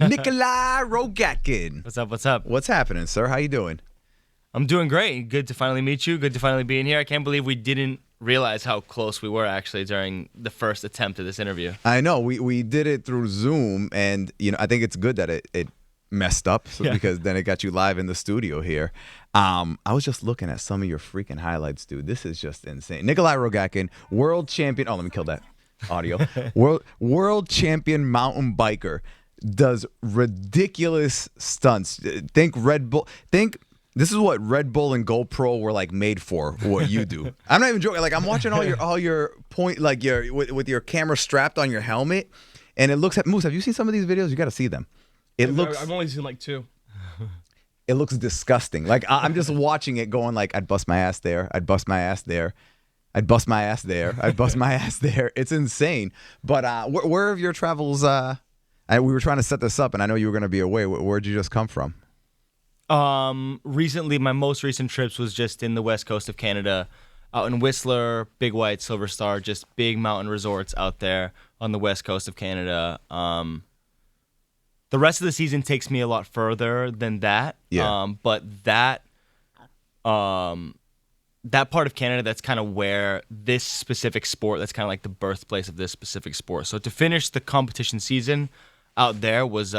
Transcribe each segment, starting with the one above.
Nicholi Rogatkin. What's up? What's up? What's happening, sir? How you doing? I'm doing great. Good to finally meet you. Good to finally be in here. I can't believe we didn't realize how close we were actually during the first attempt at this interview. I know we did it through Zoom, and I think it's good that it messed up because then it got you live in the studio here. I was just looking at some of your freaking highlights, dude. This is just insane. Nicholi Rogatkin, world champion. Oh, let me kill that audio. World champion mountain biker, does ridiculous stunts. Think Red Bull. Think this is what Red Bull and GoPro were like made for. What you do. I'm not even joking. Like I'm watching all your point, like with your camera strapped on your helmet, and it looks at Moose. Have you seen some of these videos? You got to see them. I've only seen like 2. It looks disgusting. Like I'm just watching it, going like, I'd bust my ass there. I'd bust my ass there. I'd bust my ass there. I'd bust my ass there. It's insane. But where have your travels? We were trying to set this up, and I know you were going to be away. Where'd you just come from? Recently, my most recent trips was just in the west coast of Canada, out in Whistler, Big White, Silver Star, just big mountain resorts out there on the west coast of Canada. The rest of the season takes me a lot further than that. Yeah. But that part of Canada, that's kind of where this specific sport, that's kind of like the birthplace of this specific sport. So to finish the competition season out there was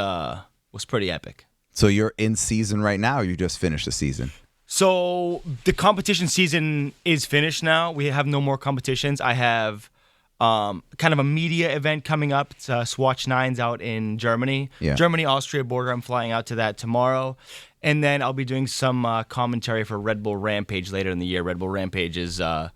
pretty epic. So you're in season right now, or you just finished the season? So the competition season is finished now. We have no more competitions. I have kind of a media event coming up. It's Swatch Nines out in Germany. Yeah. Germany-Austria border. I'm flying out to that tomorrow. And then I'll be doing some commentary for Red Bull Rampage later in the year. Red Bull Rampage is the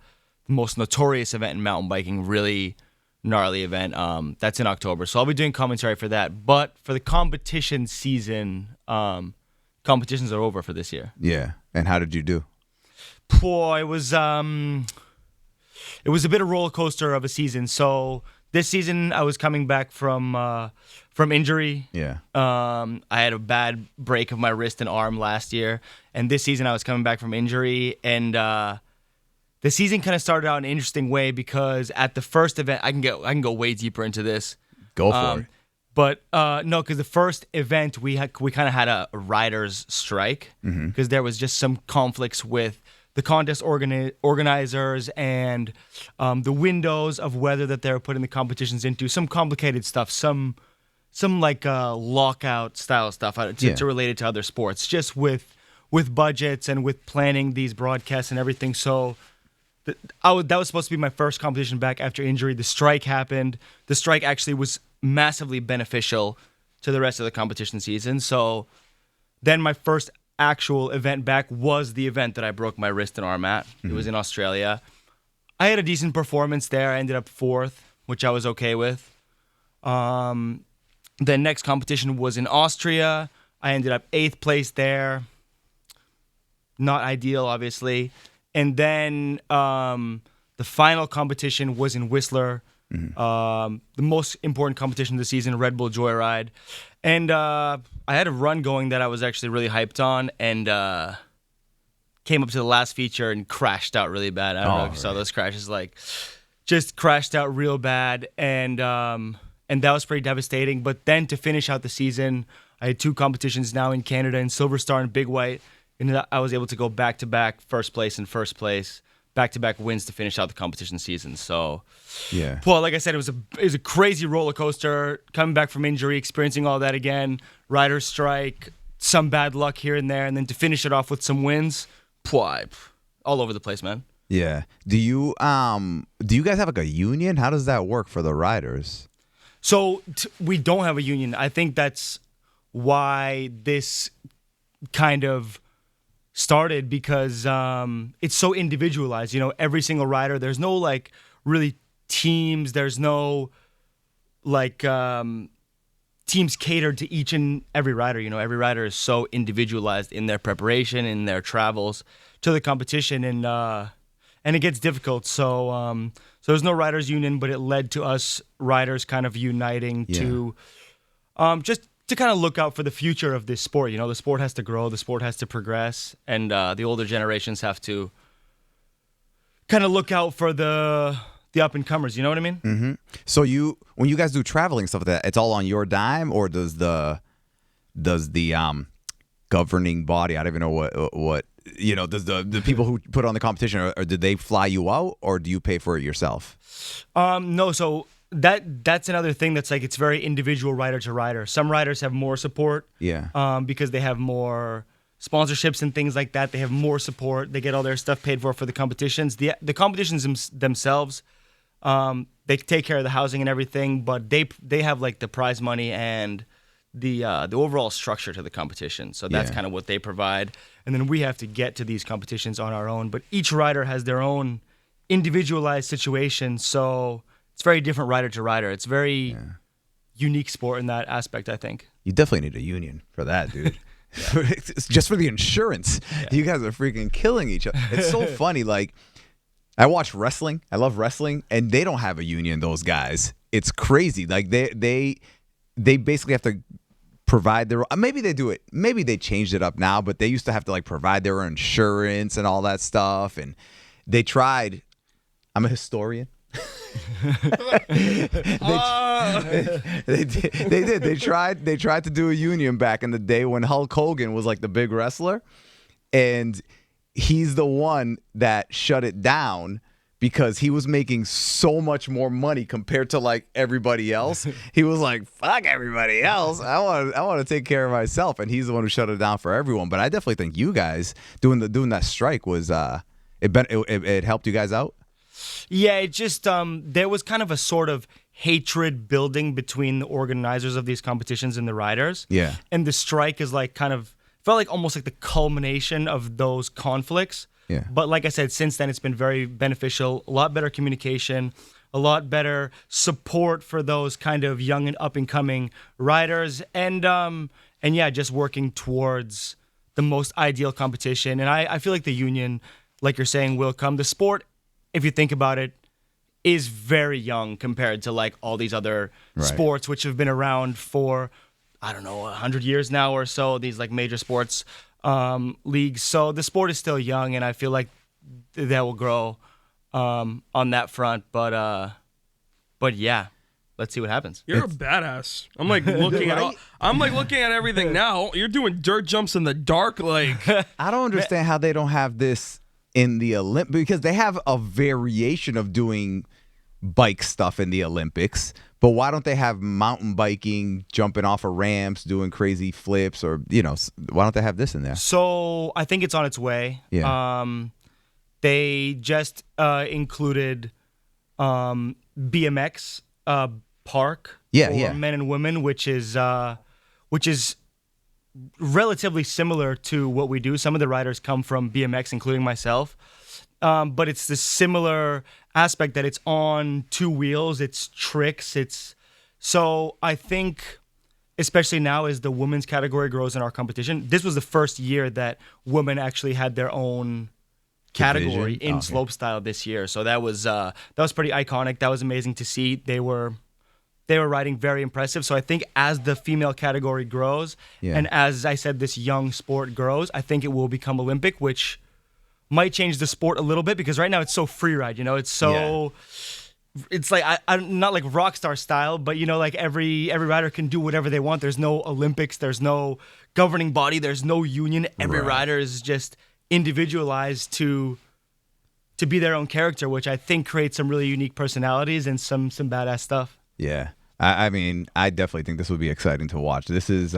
most notorious event in mountain biking, really gnarly event. That's in October. So I'll be doing commentary for that. But for the competition season, competitions are over for this year. Yeah. And how did you do? Boy, it was a bit of roller coaster of a season. So this season I was coming back from injury. Yeah. I had a bad break of my wrist and arm last year, and this season I was coming back from injury, and the season kind of started out in an interesting way because at the first event, I can go way deeper into this. Go for it. But no, because the first event we kind of had a riders' strike because there was just some conflicts with the contest organizers and the windows of whether that they were putting the competitions into, some complicated stuff, some like lockout style stuff to relate it to other sports, just with budgets and with planning these broadcasts and everything. So that was supposed to be my first competition back after injury. The strike happened. The strike actually was massively beneficial to the rest of the competition season. So then my first actual event back was the event that I broke my wrist and arm at. It was in Australia. I had a decent performance there. I ended up 4th, which I was okay with. The next competition was in Austria. I ended up 8th place there. Not ideal, obviously. And then the final competition was in Whistler. The most important competition of the season, Red Bull Joyride. And I had a run going that I was actually really hyped on, and came up to the last feature and crashed out really bad. I don't know if you saw those crashes, like just crashed out real bad, and that was pretty devastating. But then to finish out the season, I had 2 competitions now in Canada, in Silver Star and Big White, and I was able to go back-to-back first place and first place, back-to-back wins to finish out the competition season. So, yeah. Well, like I said, it was a crazy roller coaster. Coming back from injury, experiencing all that again, riders' strike, some bad luck here and there, and then to finish it off with some wins, all over the place, man. Yeah. Do you guys have like a union? How does that work for the riders? So we don't have a union. I think that's why this kind of started, because it's so individualized. Every single rider, there's no like really teams. There's no like teams catered to each and every rider. Every rider is so individualized in their preparation, in their travels to the competition, and it gets difficult. So there's no riders union, but it led to us riders kind of uniting to just to kind of look out for the future of this sport. The sport has to grow, the sport has to progress, and the older generations have to kind of look out for the up and comers. You know what I mean? Mm-hmm. So when you guys do traveling stuff like that, it's all on your dime, or does the does the governing body, I don't even know what does the people who put on the competition, or did they fly you out, or do you pay for it yourself? No, so that's another thing that's like, it's very individual rider to rider. Some riders have more support, because they have more sponsorships and things like that. They have more support. They get all their stuff paid for the competitions. The competitions themselves, they take care of the housing and everything, but they have like the prize money and the overall structure to the competition. So that's kind of what they provide. And then we have to get to these competitions on our own. But each rider has their own individualized situation. So it's very different rider to rider. It's very unique sport in that aspect, I think. You definitely need a union for that, dude. It's just for the insurance. You guys are freaking killing each other. It's so funny. Like, I watch wrestling. I love wrestling. And they don't have a union, those guys. It's crazy. Like, they basically have to provide their, maybe they do it, maybe they changed it up now, but they used to have to like provide their own insurance and all that stuff. And they tried, I'm a historian. They did. They tried to do a union back in the day when Hulk Hogan was like the big wrestler, and he's the one that shut it down because he was making so much more money compared to like everybody else. He was like, fuck everybody else. I want to take care of myself. And he's the one who shut it down for everyone. But I definitely think you guys doing that strike was it helped you guys out. Yeah, it just there was kind of a sort of hatred building between the organizers of these competitions and the riders. Yeah. And the strike is like kind of felt like almost like the culmination of those conflicts. Yeah. But like I said, since then it's been very beneficial, a lot better communication, a lot better support for those kind of young and up and coming riders, and yeah, just working towards the most ideal competition. And I feel like the union, like you're saying, will come. The sport, if you think about it, is very young compared to like all these other sports which have been around for, I don't know, 100 years now or so, these like major sports leagues. So the sport is still young, and I feel like that will grow on that front. But yeah, let's see what happens. You're a badass. I'm like looking at I'm like looking at everything now. You're doing dirt jumps in the dark, like I don't understand how they don't have this in the Olympics, because they have a variation of doing bike stuff in the Olympics, but why don't they have mountain biking, jumping off of ramps, doing crazy flips, or why don't they have this in there? So I think it's on its way. Yeah. They just included BMX park for men and women, which is relatively similar to what we do. Some of the riders come from BMX, including myself. But it's the similar aspect that it's on two wheels, it's tricks, so I think, especially now as the women's category grows in our competition, this was the first year that women actually had their own category in slopestyle this year. So that was pretty iconic. That was amazing to see. They were riding very impressive. So I think as the female category grows, and as I said, this young sport grows, I think it will become Olympic, which might change the sport a little bit, because right now it's so free ride, it's so it's like I'm not like rock star style, but like every rider can do whatever they want. There's no Olympics, there's no governing body, there's no union. Every rider is just individualized to be their own character, which I think creates some really unique personalities and some badass stuff. Yeah. I mean, I definitely think this would be exciting to watch. This is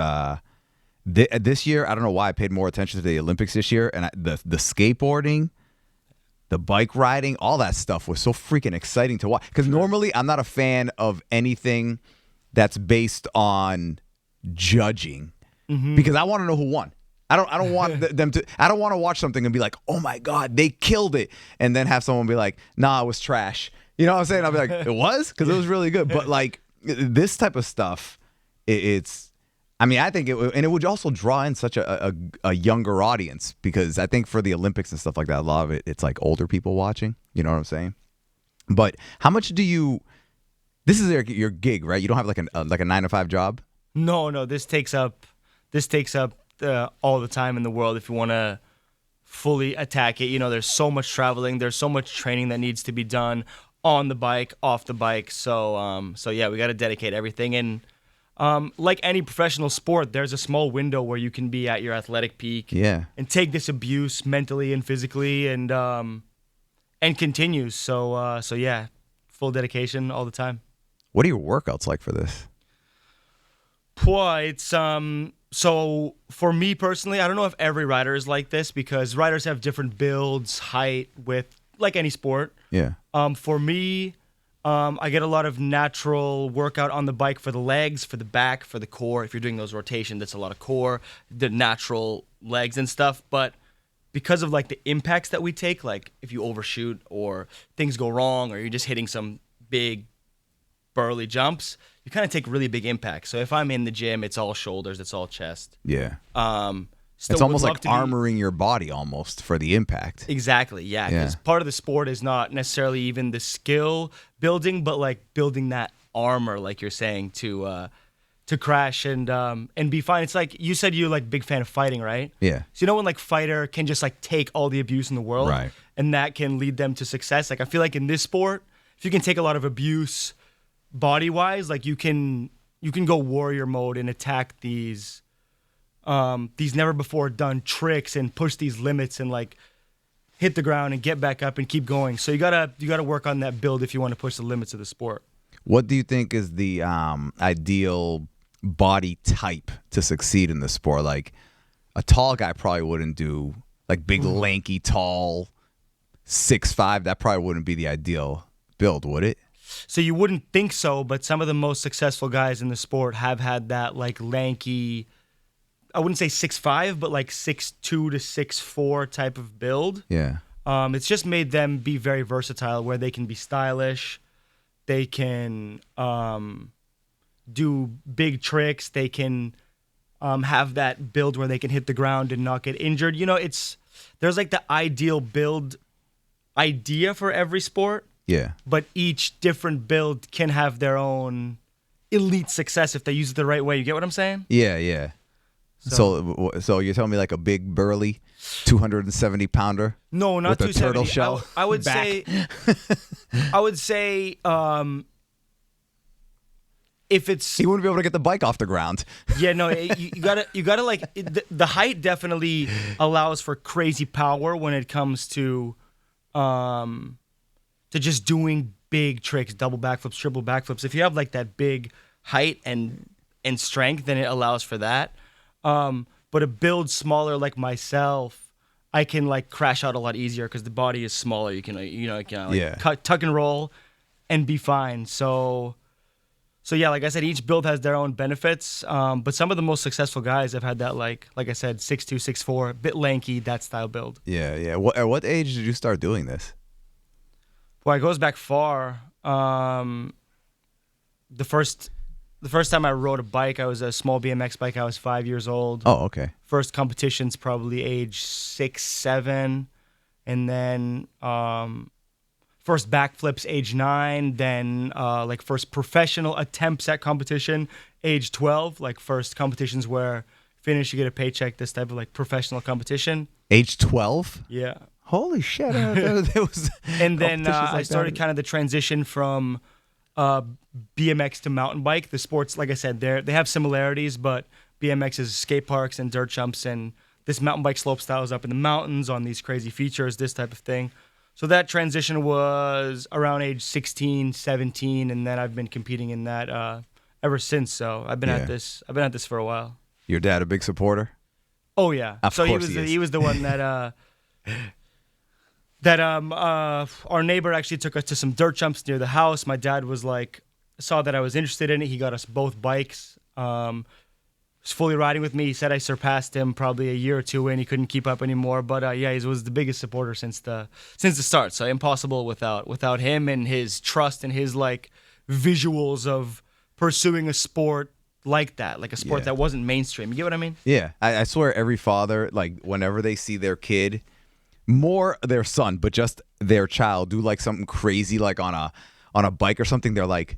this year, I don't know why I paid more attention to the Olympics this year, and the skateboarding, the bike riding, all that stuff was so freaking exciting to watch. Because normally I'm not a fan of anything that's based on judging, because I want to know who won. I don't want them to. I don't want to watch something and be like, oh my god, they killed it, and then have someone be like, nah, it was trash. You know what I'm saying? I'll be like, it was? Because it was really good. But like this type of stuff, it's. I mean, I think it would also draw in such a younger audience, because I think for the Olympics and stuff like that, a lot of it's like older people watching. You know what I'm saying? But how much do you? This is your gig, right? You don't have like a 9-to-5 job? No. This takes up all the time in the world if you want to fully attack it. There's so much traveling, there's so much training that needs to be done on the bike, off the bike. So yeah, we got to dedicate everything. And like any professional sport, there's a small window where you can be at your athletic peak. Yeah. And take this abuse mentally and physically, and continues. So yeah, full dedication all the time. What are your workouts like for this? It's so for me personally, I don't know if every rider is like this because riders have different builds, height, width, like any sport. Yeah. For me, I get a lot of natural workout on the bike for the legs, for the back, for the core. If you're doing those rotations, that's a lot of core, the natural legs and stuff. But because of like the impacts that we take, like if you overshoot or things go wrong or you're just hitting some big burly jumps, you kind of take really big impacts. So if I'm in the gym, it's all shoulders, it's all chest. Yeah. Still It's almost would like love to be- armoring your body almost for the impact. Exactly, yeah. Because part of the sport is not necessarily even the skill building, but like building that armor, like you're saying, to crash and be fine. It's like you said you're like big fan of fighting, right? Yeah. So you know when like fighter can just like take all the abuse in the world, Right. and that can lead them to success. Like I feel like in this sport, if you can take a lot of abuse body wise, like you can go warrior mode and attack these never before done tricks and push these limits and like hit the ground and get back up and keep going. So you gotta work on that build if you want to push the limits of the sport. What do you think is the ideal body type to succeed in the sport? Like a tall guy probably wouldn't do, like big, lanky, tall, 6'5". That probably wouldn't be the ideal build, would it? So you wouldn't think so, but some of the most successful guys in the sport have had that like lanky, I wouldn't say 6'5", but like 6'2" to 6'4" type of build. Yeah. It's just made them be very versatile, where they can be stylish, they can do big tricks, they can have that build where they can hit the ground and not get injured. You know, there's like the ideal build idea for every sport. Yeah. But each different build can have their own elite success if they use it the right way. You get what I'm saying? Yeah, yeah. So you're telling me like a big burly 270 pounder? No, not with a 270. turtle shell. I would back? say if it's He wouldn't be able to get the bike off the ground. yeah, no, you gotta like the height definitely allows for crazy power when it comes to just doing big tricks, double backflips, triple backflips. If you have like that big height and strength, then it allows for that. But a build smaller like myself, I can like crash out a lot easier because the body is smaller. You can tuck and roll and be fine. So yeah, like I said, each build has their own benefits. But some of the most successful guys have had that like I said, 6'2", 6'4", bit lanky, that style build. Yeah, yeah. At what age did you start doing this? Well, it goes back far. The first time I rode a bike, I was a small BMX bike. I was 5 years old. Oh, okay. First competition's probably age 6, 7, and then first backflips age 9. Then like first professional attempts at competition age 12. Like first competitions where finish you get a paycheck. This type of like professional competition. Age 12? Yeah. Holy shit! There was. And then competitions I like started that. kind of the transition from BMX to mountain bike. The sports, like I said, they have similarities, but BMX is skate parks and dirt jumps, and this mountain bike slope style is up in the mountains on these crazy features, this type of thing. So that transition was around age 16, 17, and then I've been competing in that ever since. So I've been at this for a while. Your dad a big supporter? Oh yeah. Of so course he is. he was the one that our neighbor actually took us to some dirt jumps near the house. My dad was like, saw that I was interested in it. He got us both bikes. Was fully riding with me. He said I surpassed him probably a year or two in. He couldn't keep up anymore. But yeah, he was the biggest supporter since the start. So impossible without him and his trust and his like visuals of pursuing a sport like that, like a sport that wasn't mainstream. You get what I mean? Yeah, I swear every father, like whenever they see their kid, more their son, but just their child do like something crazy, like on a bike or something, they're like,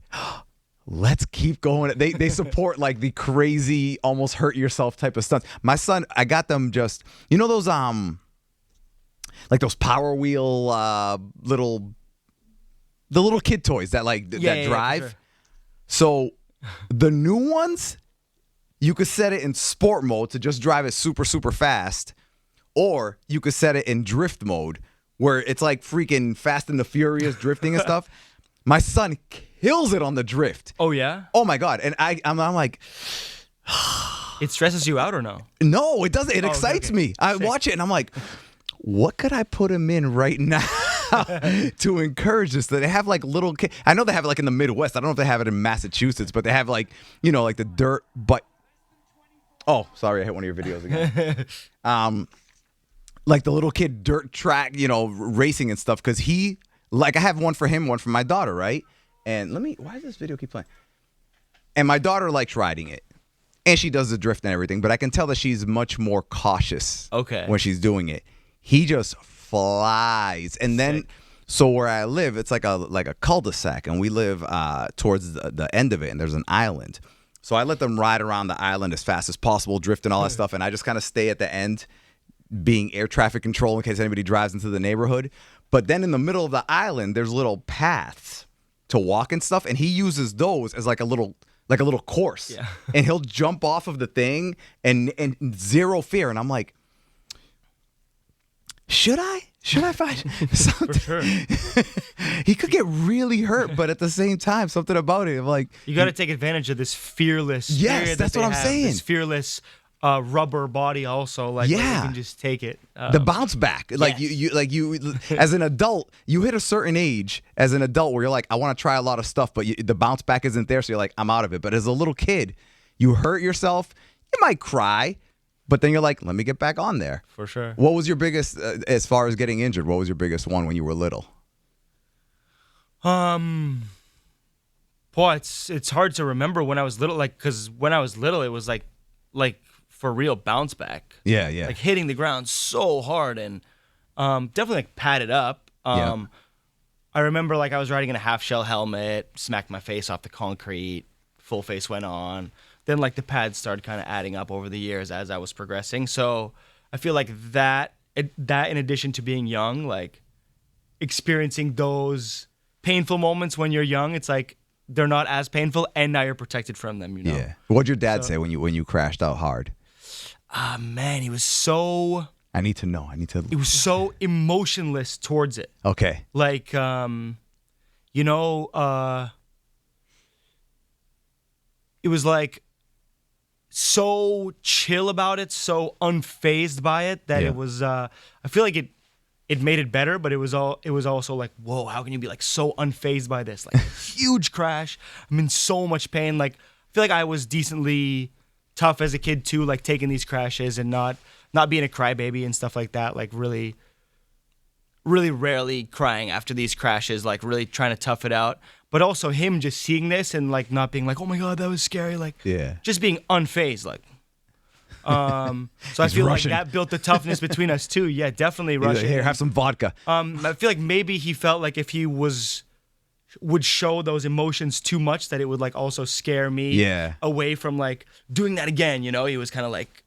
let's keep going. They support like the crazy, almost hurt yourself type of stunts. My son, I got them just, you know those like those Power Wheel the little kid toys that like that drive. For sure. So The new ones, you could set it in sport mode to just drive it super, super fast. Or you could set it in drift mode where it's like freaking Fast and the Furious drifting and stuff. My son kills it on the drift. Oh, yeah? Oh, my God. And I'm like... It stresses you out or no? No, it doesn't. It excites okay. me. I watch it and I'm like, what could I put him in right now to encourage this? They have like little kids. I know they have it like in the Midwest. I don't know if they have it in Massachusetts, but they have like, you know, like the dirt bike. Oh, sorry. I hit one of your videos again. Like the little kid dirt track, you know, racing and stuff. Cause I have one for him, one for my daughter. Right. And why does this video keep playing? And my daughter likes riding it. And she does the drift and everything, but I can tell that she's much more cautious when she's doing it. He just flies. And then, so where I live, it's like a cul-de-sac, and we live towards the end of it, and there's an island. So I let them ride around the island as fast as possible, drift and all that stuff, and I just kind of stay at the end being air traffic control in case anybody drives into the neighborhood. But then in the middle of the island, there's little paths to walk and stuff, and he uses those as like a little course. Yeah. And he'll jump off of the thing and zero fear. And I'm like, should I find something? For sure. He could get really hurt, but at the same time, something about it, I'm like, you got to take advantage of this fearless. Yes, that's what I'm saying. This fearless rubber body, also, like, yeah, you can just take it. The bounce back, like yes. you as an adult, you hit a certain age as an adult where you're like, I want to try a lot of stuff, but the bounce back isn't there, so you're like, I'm out of it. But as a little kid, you hurt yourself, you might cry, but then you're like, let me get back on there. For sure. What was your biggest, as far as getting injured? What was your biggest one when you were little? Boy, it's hard to remember when I was little, like, because when I was little, it was like for real bounce back. Yeah. Like hitting the ground so hard and definitely like padded up. I remember like I was riding in a half shell helmet, smacked my face off the concrete, full face went on. Then like the pads started kind of adding up over the years as I was progressing. So I feel like that in addition to being young, like experiencing those painful moments when you're young, it's like they're not as painful and now you're protected from them, you know? Yeah. What'd your dad say when you crashed out hard? Man, he was so... I need to know. He was so emotionless towards it. Okay. Like, it was like so chill about it, so unfazed by it that it was, I feel like it made it better, but it was also like, whoa, how can you be like so unfazed by this? Like huge crash. I'm in so much pain. Like, I feel like I was decently tough as a kid too, like taking these crashes and not being a crybaby and stuff like that. Like really, really rarely crying after these crashes, like really trying to tough it out. But also him just seeing this and like not being like, oh my God, that was scary. Like just being unfazed. Like, so I feel Russian. Like that built the toughness between us too. Yeah, definitely Russian. Here, have some vodka. I feel like maybe he felt like if he would show those emotions too much that it would like also scare me away from like doing that again, you know? He was kind of like,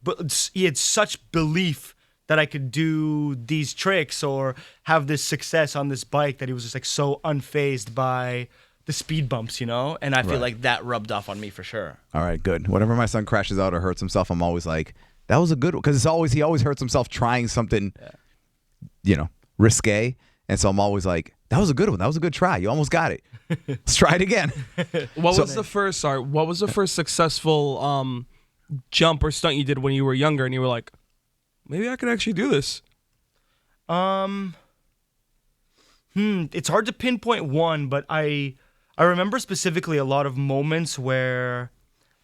but he had such belief that I could do these tricks or have this success on this bike that he was just like so unfazed by the speed bumps, you know? And I feel like that rubbed off on me for sure. All right, good. Whenever my son crashes out or hurts himself, I'm always like, that was a good one. Because he always hurts himself trying something, risque. And so I'm always like, that was a good one. That was a good try. You almost got it. Let's try it again. What was the first successful jump or stunt you did when you were younger and you were like, maybe I could actually do this? It's hard to pinpoint one, but I remember specifically a lot of moments where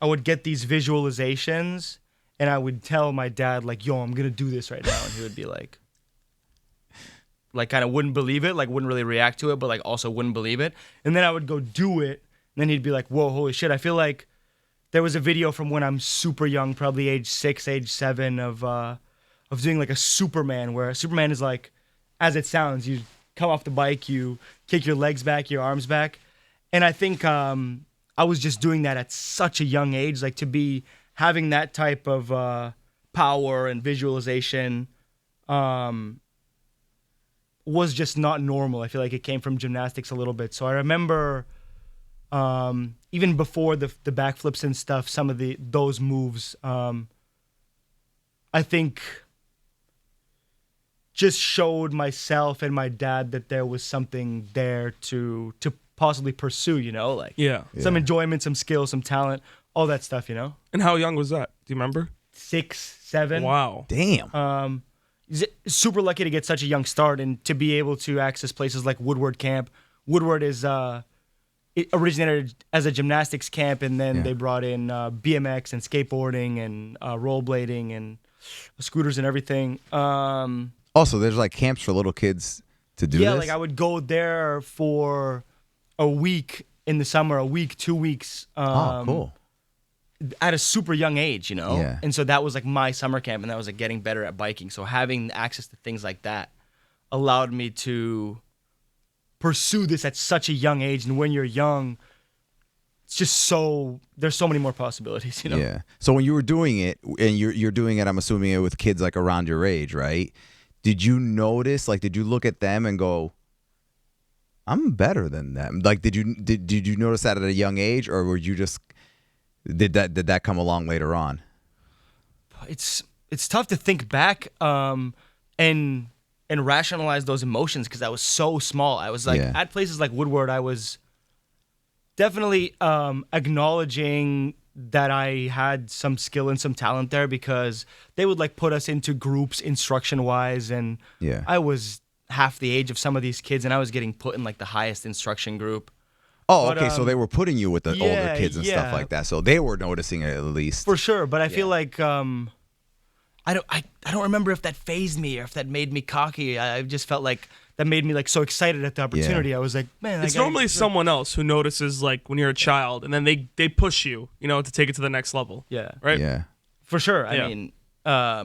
I would get these visualizations and I would tell my dad like, yo, I'm going to do this right now. And he would be like kind of wouldn't believe it, like wouldn't really react to it, but like also wouldn't believe it. And then I would go do it. And then he'd be like, whoa, holy shit. I feel like there was a video from when I'm super young, probably age 6, age 7 of doing like a Superman, where Superman is like, as it sounds, you come off the bike, you kick your legs back, your arms back. And I think I was just doing that at such a young age, like to be having that type of power and visualization was just not normal. I feel like it came from gymnastics a little bit. So I remember Even before the backflips and stuff, some of those moves, I think, just showed myself and my dad that there was something there to possibly pursue. Like some enjoyment, some skill, some talent, all that stuff. And how young was that? Do you remember? 6, 7. Wow. Damn. Super lucky to get such a young start and to be able to access places like Woodward Camp. Woodward it originated as a gymnastics camp, and then they brought in BMX and skateboarding and rollerblading and scooters and everything. Also, there's like camps for little kids to do this? Yeah, like I would go there for a week in the summer, 2 weeks. Cool. At a super young age, Yeah. And so that was like my summer camp, and that was like getting better at biking. So having access to things like that allowed me to pursue this at such a young age. And when you're young, it's just there's so many more possibilities, Yeah. So when you were doing it, and you're doing it, I'm assuming it with kids like around your age, right? Did you notice, like, did you look at them and go, I'm better than them? Like, did you notice that at a young age, or were you just did that come along later on? It's tough to think back and rationalize those emotions because I was so small. I was like at places like Woodward, I was definitely acknowledging that I had some skill and some talent there because they would like put us into groups instruction wise, and I was half the age of some of these kids, and I was getting put in like the highest instruction group. Oh, okay. So they were putting you with the older kids and stuff like that. So they were noticing it at least. For sure, but I feel like I don't remember if that fazed me or if that made me cocky. I just felt like that made me like so excited at the opportunity. I was like, man, it's normally someone else who notices like when you're a child, and then they push you, to take it to the next level. Yeah. Right. Yeah. For sure. I mean, I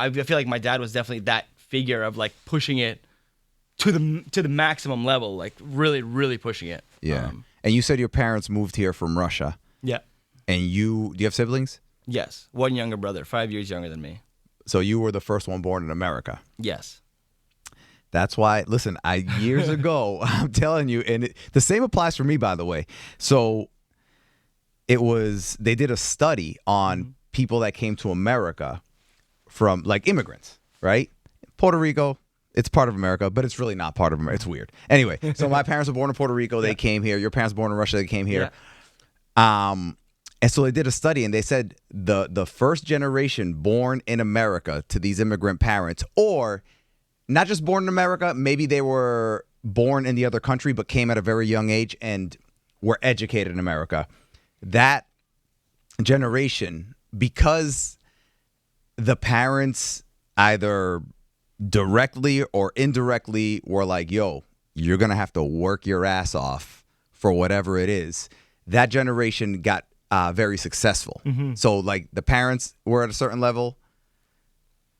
feel like my dad was definitely that figure of like pushing it to the maximum level, like really, really pushing it. Yeah. And you said your parents moved here from Russia. Yeah. And do you have siblings? Yes. One younger brother, 5 years younger than me. So you were the first one born in America. Yes. That's why, listen, years ago, I'm telling you, and the same applies for me, by the way. So they did a study on people that came to America from like immigrants, right? Puerto Rico, it's part of America, but it's really not part of America. It's weird. Anyway, so my parents were born in Puerto Rico. They came here. Your parents were born in Russia. They came here. Yeah. And so they did a study, and they said the first generation born in America to these immigrant parents, or not just born in America, maybe they were born in the other country but came at a very young age and were educated in America. That generation, because the parents either directly or indirectly were like, yo, you're going to have to work your ass off for whatever it is, that generation got very successful. So like the parents were at a certain level.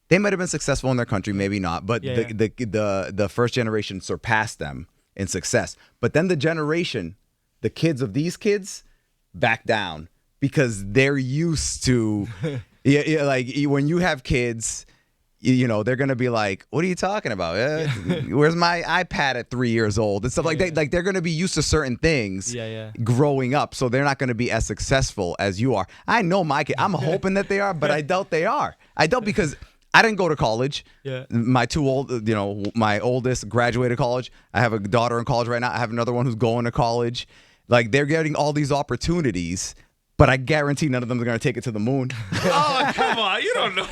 They might have been successful in their country, maybe not, but the first generation surpassed them in success. But then the kids of these kids back down because they're used to, like when you have kids, they're going to be like, what are you talking about? Where's my iPad at 3 years old? And stuff like that. Like they're going to be used to certain things growing up. So they're not going to be as successful as you are. I know my kid. I'm hoping that they are, but I doubt they are. I doubt because I didn't go to college. Yeah. My my oldest graduated college. I have a daughter in college right now. I have another one who's going to college. Like they're getting all these opportunities, but I guarantee none of them are going to take it to the moon. Oh, come on. You don't know.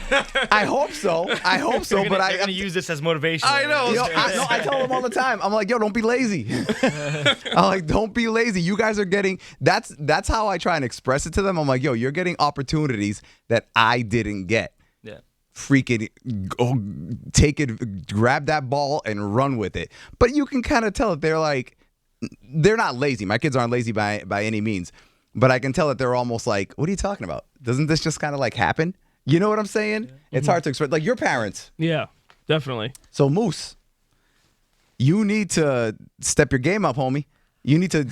I hope so. But I'm going to use this as motivation. I know. I tell them all the time. I'm like, yo, don't be lazy. I'm like, don't be lazy. You guys are getting, that's how I try and express it to them. I'm like, yo, you're getting opportunities that I didn't get. Yeah. Freaking take it, grab that ball and run with it. But you can kind of tell that they're not lazy. My kids aren't lazy by any means. But I can tell that they're almost like, what are you talking about? Doesn't this just kind of like happen? You know what I'm saying? Yeah. It's hard to express. Like your parents. Yeah, definitely. So Moose, you need to step your game up, homie. You need to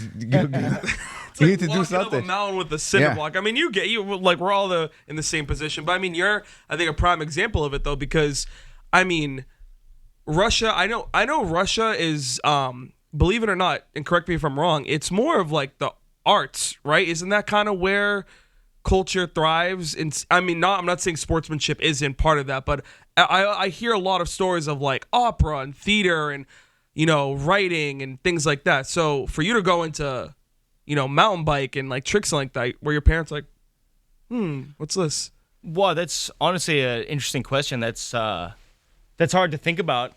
you need to do something. Up a mountain with the cinder block. I mean, you like we're all in the same position, but I mean, you're I think a prime example of it though, because I mean, Russia. I know Russia is believe it or not, and correct me if I'm wrong, it's more of like the arts, right? Isn't that kind of where culture thrives? I'm not saying sportsmanship isn't part of that, but I hear a lot of stories of like opera and theater and, writing and things like that. So for you to go into, mountain bike and like tricks like that, where your parents like, what's this? Well, that's honestly an interesting question. That's hard to think about.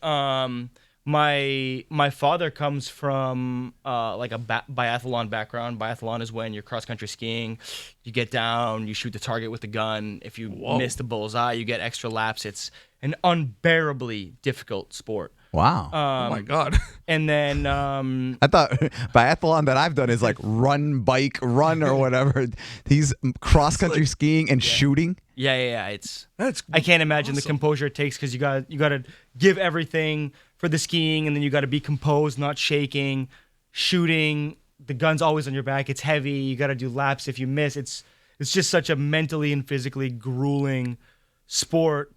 My father comes from like a biathlon background. Biathlon is when you're cross country skiing, you get down, you shoot the target with the gun. If you miss the bullseye, you get extra laps. It's an unbearably difficult sport. Wow. Oh my God. And then I thought biathlon that I've done is like run, bike, run or whatever. He's cross country skiing and shooting. Yeah. I can't imagine the composure it takes because you got to give everything for the skiing, and then you got to be composed, not shaking. Shooting, the gun's always on your back. It's heavy. You got to do laps. If you miss, it's just such a mentally and physically grueling sport.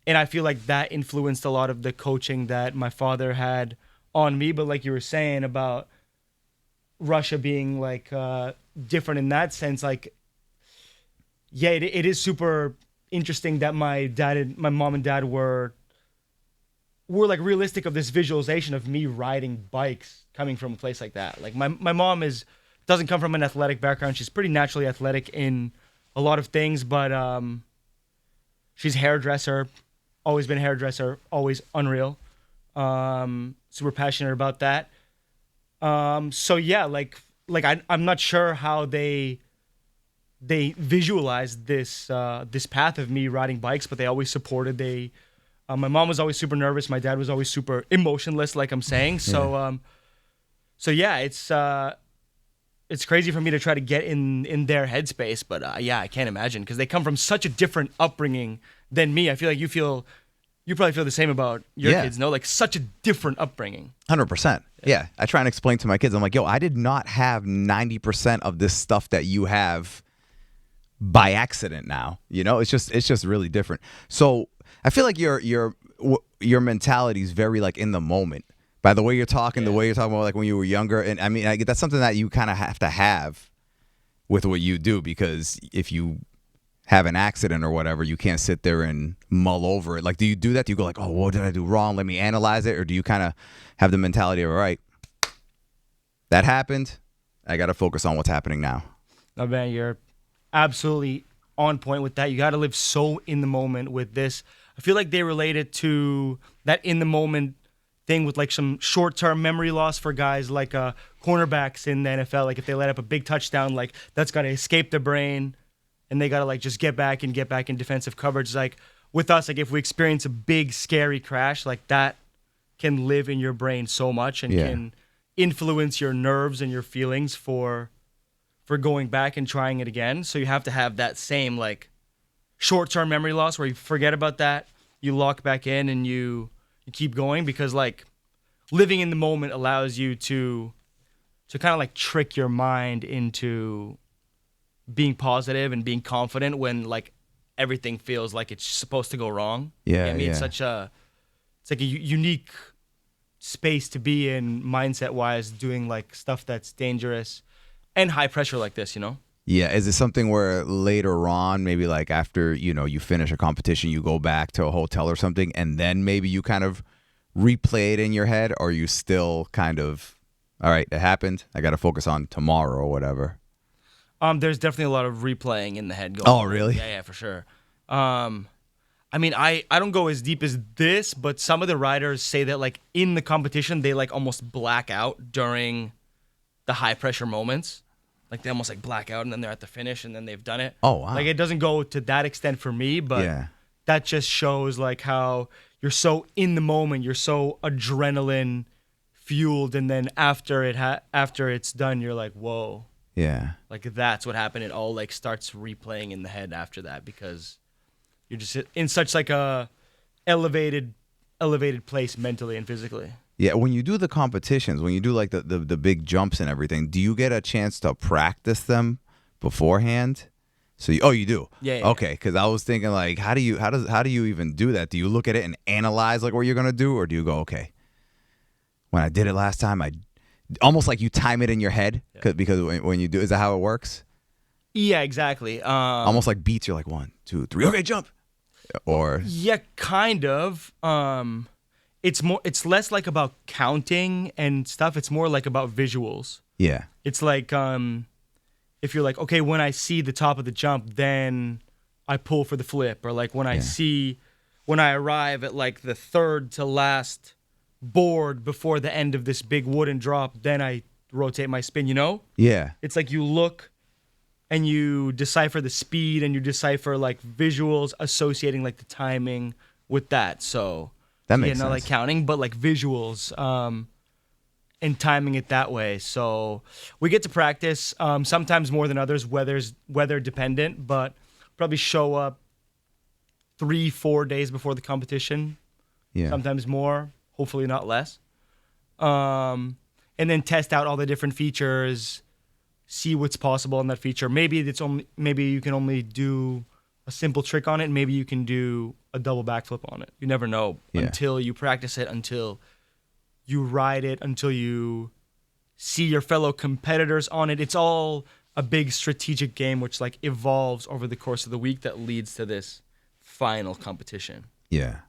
And I feel like that influenced a lot of the coaching that my father had on me. But like you were saying about Russia being like different in that sense, like, yeah, it is super interesting that my mom and dad were like realistic of this visualization of me riding bikes coming from a place like that. Like my mom doesn't come from an athletic background. She's pretty naturally athletic in a lot of things, but she's a hairdresser, always been a hairdresser, always unreal. Super passionate about that. So yeah, like I'm not sure how they visualized this path of me riding bikes, but they always supported. My mom was always super nervous. My dad was always super emotionless, like I'm saying. So, yeah, it's crazy for me to try to get in their headspace. But yeah, I can't imagine because they come from such a different upbringing than me. I feel like you probably feel the same about your kids, no? Like such a different upbringing. 100%. Yeah, I try and explain to my kids. I'm like, yo, I did not have 90% of this stuff that you have by accident now. It's just really different. So I feel like your mentality is very like in the moment. By the way you're talking, the way you're talking about like when you were younger, and I mean that's something that you kind of have to have with what you do, because if you have an accident or whatever, you can't sit there and mull over it. Like, do you do that? Do you go like, oh, what did I do wrong? Let me analyze it, or do you kind of have the mentality of, all right, that happened, I got to focus on what's happening now? No, man, you're absolutely on point with that. You got to live so in the moment with this. I feel like they relate it to that in the moment thing with like some short-term memory loss for guys like cornerbacks in the NFL. Like if they let up a big touchdown, like that's got to escape the brain and they got to like just get back in defensive coverage. Like with us, like if we experience a big scary crash, like that can live in your brain so much and can influence your nerves and your feelings for going back and trying it again. So you have to have that same like short-term memory loss where you forget about that, you lock back in and you keep going, because like living in the moment allows you to kind of like trick your mind into being positive and being confident when like everything feels like it's supposed to go wrong. Yeah, I mean, it's like a unique space to be in mindset-wise, doing like stuff that's dangerous and high pressure like this, Yeah, is it something where later on, maybe like after, you finish a competition, you go back to a hotel or something, and then maybe you kind of replay it in your head, or you still kind of, all right, it happened, I got to focus on tomorrow or whatever? There's definitely a lot of replaying in the head going on. Oh, on. really? Yeah, for sure. I mean, I don't go as deep as this, but some of the riders say that like in the competition, they like almost black out during the high pressure moments. Like they almost like black out and then they're at the finish and then they've done it. Oh, wow. Like it doesn't go to that extent for me, but that just shows like how you're so in the moment, you're so adrenaline fueled, and then after it's done, you're like, whoa. Yeah. Like that's what happened. It all like starts replaying in the head after that, because you're just in such like a elevated place mentally and physically. Yeah, when you do the competitions, when you do like the big jumps and everything, do you get a chance to practice them beforehand? So you do? Yeah. Okay, because I was thinking like, how do you even do that? Do you look at it and analyze like what you're gonna do, or do you go, okay, when I did it last time, I almost like you time it in your head because when you do, is that how it works? Yeah, exactly. Almost like beats. You're like 1, 2, 3. Okay, jump. Or yeah, kind of. It's less like about counting and stuff. It's more like about visuals. yeah, It's like if you're like, okay, when I see the top of the jump, then I pull for the flip, or like when I arrive at like the third to last board before the end of this big wooden drop, then I rotate my spin. yeah. It's like you look and you decipher the speed and you decipher like visuals associating like the timing with that. So That makes not sense. like counting, but like visuals and timing it that way. So we get to practice sometimes more than others, weather dependent, but probably show up 3-4 days before the competition. Yeah. Sometimes more, hopefully not less. And then test out all the different features, see what's possible in that feature. Maybe you can only do a simple trick on it. Maybe you can do a double backflip on it. You never know until you practice it, until you ride it, until you see your fellow competitors on it. It's all a big strategic game which like evolves over the course of the week that leads to this final competition. Yeah.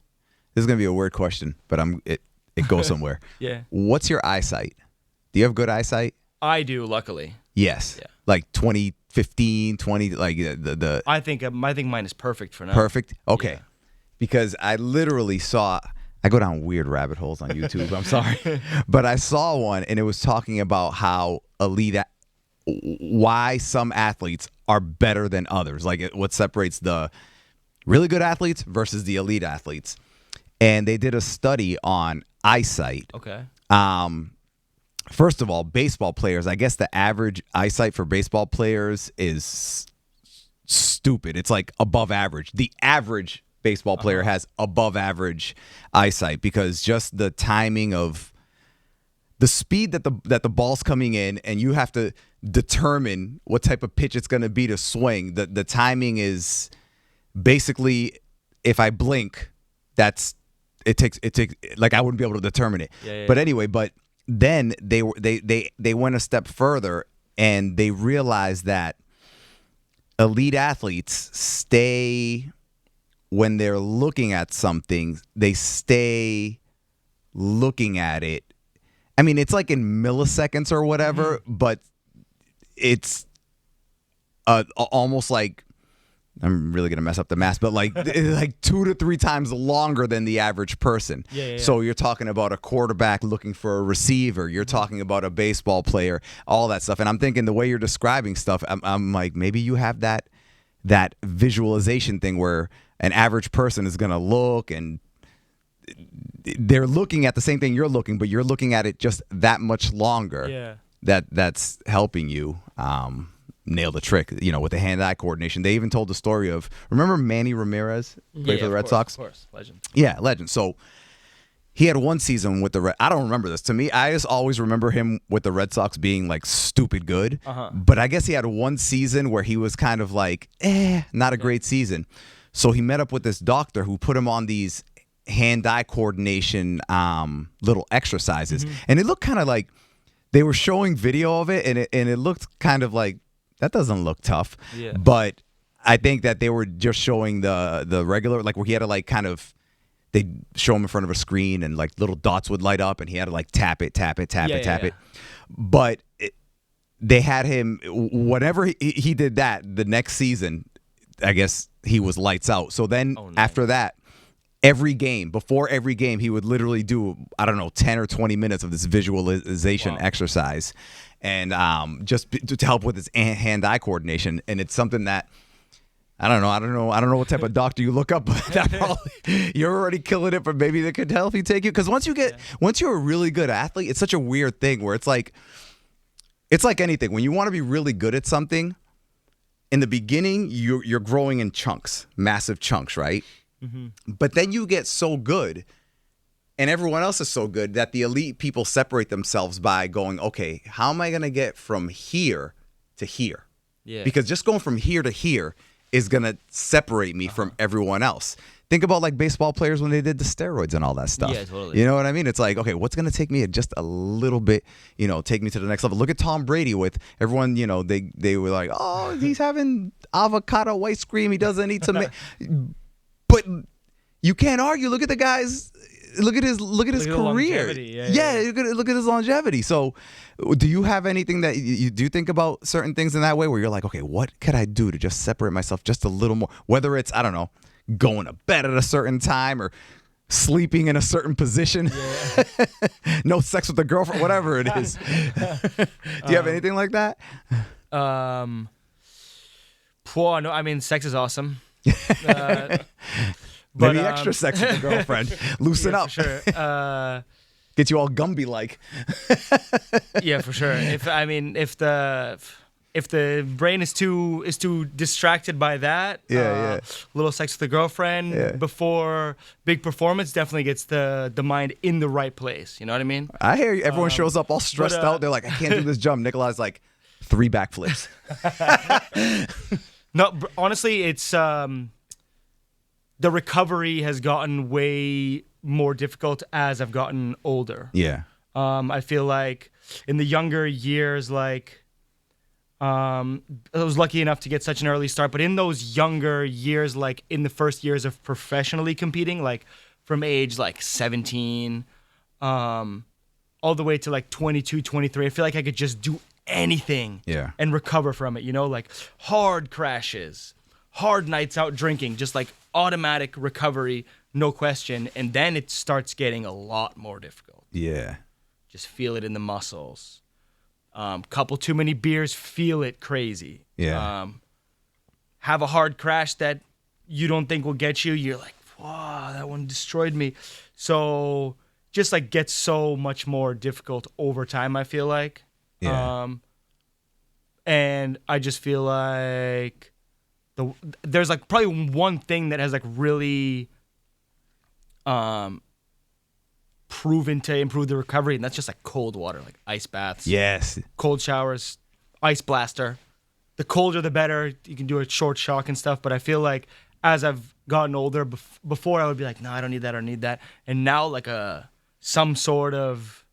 This is gonna be a weird question, but it goes somewhere. Yeah. What's your eyesight? Do you have good eyesight? I do, luckily. Yes. Yeah. Like 20/15, 20, like the I think mine is perfect for now. perfect. Okay. Yeah. Because I literally saw. I go down weird rabbit holes on YouTube. I'm sorry, but I saw one and it was talking about how why some athletes are better than others. Like what separates the really good athletes versus the elite athletes. And they did a study on eyesight. Okay. First of all, baseball players, I guess the average eyesight for baseball players is stupid. It's like above average. The average baseball player has above average eyesight because just the timing of the speed that the ball's coming in, and you have to determine what type of pitch it's going to be to swing. The timing is basically, if I blink, it takes like I wouldn't be able to determine it. But anyway, then they went a step further and they realized that elite athletes stay, when they're looking at something, they stay looking at it. I mean, it's like in milliseconds or whatever, but it's almost like, I'm really going to mess up the math, but like 2 to 3 times longer than the average person. Yeah. So you're talking about a quarterback looking for a receiver. You're talking about a baseball player, all that stuff. And I'm thinking the way you're describing stuff, I'm like, maybe you have that visualization thing where an average person is going to look and they're looking at the same thing you're looking, but you're looking at it just that much longer. Yeah. That's helping you nail the trick, with the hand-eye coordination. They even told the story of, remember Manny Ramirez played for the Red Sox? Of course, legend. Yeah, legend. So he had one season with the I don't remember this. To me, I just always remember him with the Red Sox being like stupid good. But I guess he had one season where he was kind of like, not a great season. So he met up with this doctor who put him on these hand-eye coordination little exercises. And it looked kind of like they were showing video of it, and it looked kind of like, that doesn't look tough. Yeah. But I think that they were just showing the regular, like where he had to like kind of, they'd show him in front of a screen and like little dots would light up and he had to like tap it. But they had him, whenever he did that, the next season, I guess he was lights out. So then after that, before every game, he would literally do, 10 or 20 minutes of this visualization exercise. And just to help with his hand-eye coordination. And it's something that, I don't know what type of doctor you look up, but that probably, you're already killing it, but maybe they could help you take you. Because once you're a really good athlete, it's such a weird thing where it's like anything. When you want to be really good at something, in the beginning, you're growing in chunks, massive chunks, right? But then you get so good, and everyone else is so good, that the elite people separate themselves by going, okay, how am I going to get from here to here? Yeah. Because just going from here to here is going to separate me from everyone else. Think about like baseball players when they did the steroids and all that stuff. Yeah, totally. You know what I mean? It's like, okay, what's going to take me just a little bit, take me to the next level? Look at Tom Brady with everyone, they were like, oh, he's having avocado ice cream. He doesn't eat some. But you can't argue. Look at the guys. Look at his career. Look at his longevity. So, do you have anything that you do think about certain things in that way where you're like, okay, what could I do to just separate myself just a little more? Whether it's, I don't know, going to bed at a certain time or sleeping in a certain position, no sex with the girlfriend, whatever it is. Do you have anything like that? No, I mean, sex is awesome. Maybe extra sex with the girlfriend. Loosen up. For sure. Get you all Gumby like. Yeah, for sure. If the brain is too distracted by that, little sex with the girlfriend before big performance definitely gets the mind in the right place. You know what I mean? I hear you. Everyone shows up all stressed out. They're like, I can't do this jump. Nikolai's like, 3 backflips. No, honestly, it's the recovery has gotten way more difficult as I've gotten older. Yeah. I feel like in the younger years, like. I was lucky enough to get such an early start, but in those younger years, like in the first years of professionally competing, like from age like 17, all the way to like 22, 23, I feel like I could just do anything and recover from it, like hard crashes, hard nights out drinking, just like automatic recovery, no question. And then it starts getting a lot more difficult. Yeah. Just feel it in the muscles. Couple too many beers, feel it crazy. Yeah. Have a hard crash that you don't think will get you. You're like, wow, that one destroyed me. So just like gets so much more difficult over time, I feel like. Yeah. And I just feel like there's like probably one thing that has like really proven to improve the recovery, and that's just like cold water, like ice baths. Yes. Cold showers, ice blaster. The colder the better. You can do a short shock and stuff, but I feel like as I've gotten older, before I would be like, no, I don't need that. And now like some sort of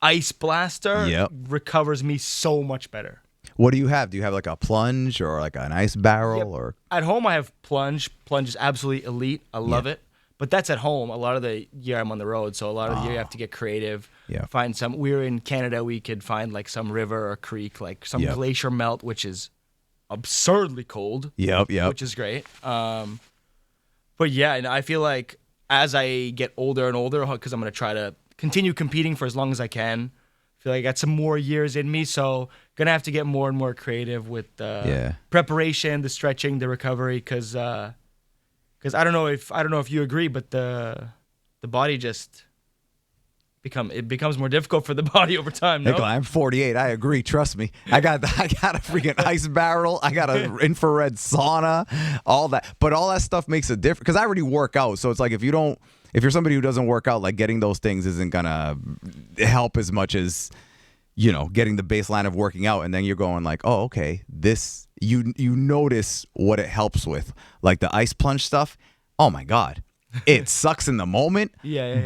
ice blaster recovers me so much better. What do you have? Do you have like a plunge or like an ice barrel or? At home I have plunge. Plunge is absolutely elite. I love it. But that's at home. A lot of the year I'm on the road, so a lot of the year you have to get creative. Yeah. Find some. We were in Canada. We could find like some river or creek, like some glacier melt, which is absurdly cold. Yep. Which is great. But yeah, and I feel like as I get older and older, because I'm gonna try to continue competing for as long as I can. I feel like I got some more years in me, so gonna have to get more and more creative with the preparation, the stretching, the recovery, because I don't know if you agree, but the body just becomes more difficult for the body over time. No? Nikolai, I'm 48. I agree. Trust me. I got a freaking ice barrel. I got an infrared sauna. All that, but all that stuff makes a difference because I already work out. So it's like if you're somebody who doesn't work out, like getting those things isn't gonna help as much as getting the baseline of working out, and then you're going like, oh, okay, this. You notice what it helps with, like the ice plunge stuff. Oh my God, it sucks in the moment,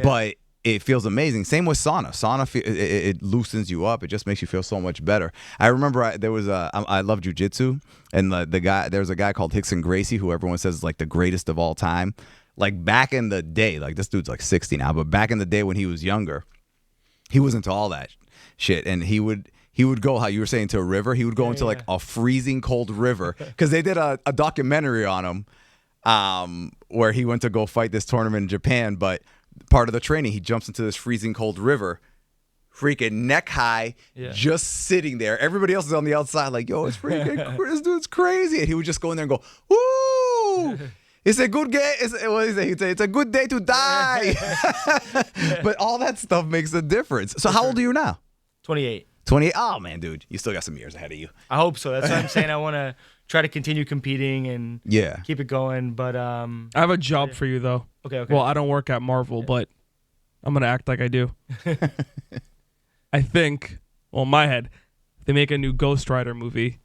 but it feels amazing. Same with sauna. Sauna it loosens you up. It just makes you feel so much better. I remember I love jiu-jitsu, and there's a guy called Rickson Gracie who everyone says is like the greatest of all time. Like back in the day, like this dude's like 60 now, but back in the day when he was younger, he was into all that shit, and he would go, how you were saying, to a river. He would go into like a freezing cold river because they did a documentary on him where he went to go fight this tournament in Japan. But part of the training, he jumps into this freezing cold river, freaking neck high, just sitting there. Everybody else is on the outside like, yo, it's freaking, this dude's crazy. And he would just go in there and go, woo! It's a good day. It's a good day to die. But all that stuff makes a difference. So how old are you now? 28. 28. Oh man, dude, you still got some years ahead of you. I hope so. That's what I'm saying. I want to try to continue competing and keep it going. But I have a job for you though. Okay. Well, I don't work at Marvel, but I'm gonna act like I do. I think, well, in my head, if they make a new Ghost Rider movie,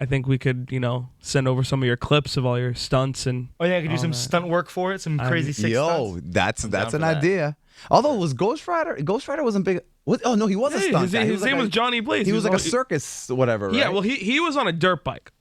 I think we could, send over some of your clips of all your stunts and. Oh yeah, I could do some stunt work for it. Some crazy sick stunts. That's an idea. Although it was Ghost Rider. Ghost Rider wasn't big. Oh no, he was a stunt guy. His name was Johnny Blaze. He was like a circus, whatever. Right? Yeah, well, he was on a dirt bike.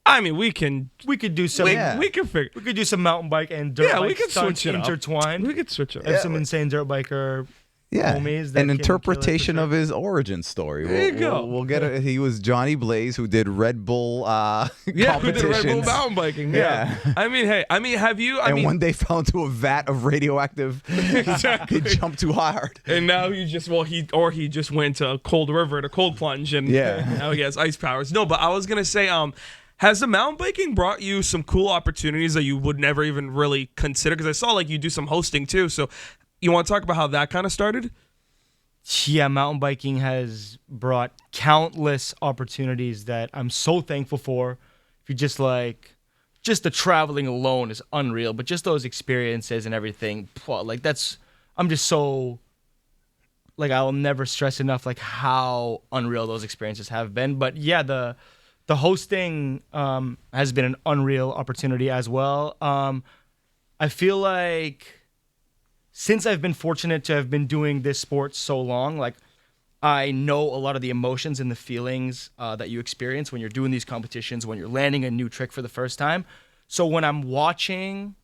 I mean, we could do some. We could figure. We could do some mountain bike and dirt bike we could stunts switch it intertwined. We could switch it. Have some insane dirt biker. Homies that an interpretation of his origin story. There you go. We'll get it. He was Johnny Blaze, who did Red Bull competitions. Who did Red Bull mountain biking. Yeah. I mean, have you? One day fell into a vat of radioactive. Exactly. He jumped too hard. And now he just went to a cold river to cold plunge, and now he has ice powers. No, but I was gonna say, has the mountain biking brought you some cool opportunities that you would never even really consider? Because I saw you do some hosting too. So you want to talk about how that kind of started? Yeah, mountain biking has brought countless opportunities that I'm so thankful for. If you just the traveling alone is unreal, but just those experiences and everything, I'm just so, I'll never stress enough, how unreal those experiences have been. But yeah, the hosting has been an unreal opportunity as well. I feel like since I've been fortunate to have been doing this sport so long, I know a lot of the emotions and the feelings that you experience when you're doing these competitions, when you're landing a new trick for the first time. So when I'm watching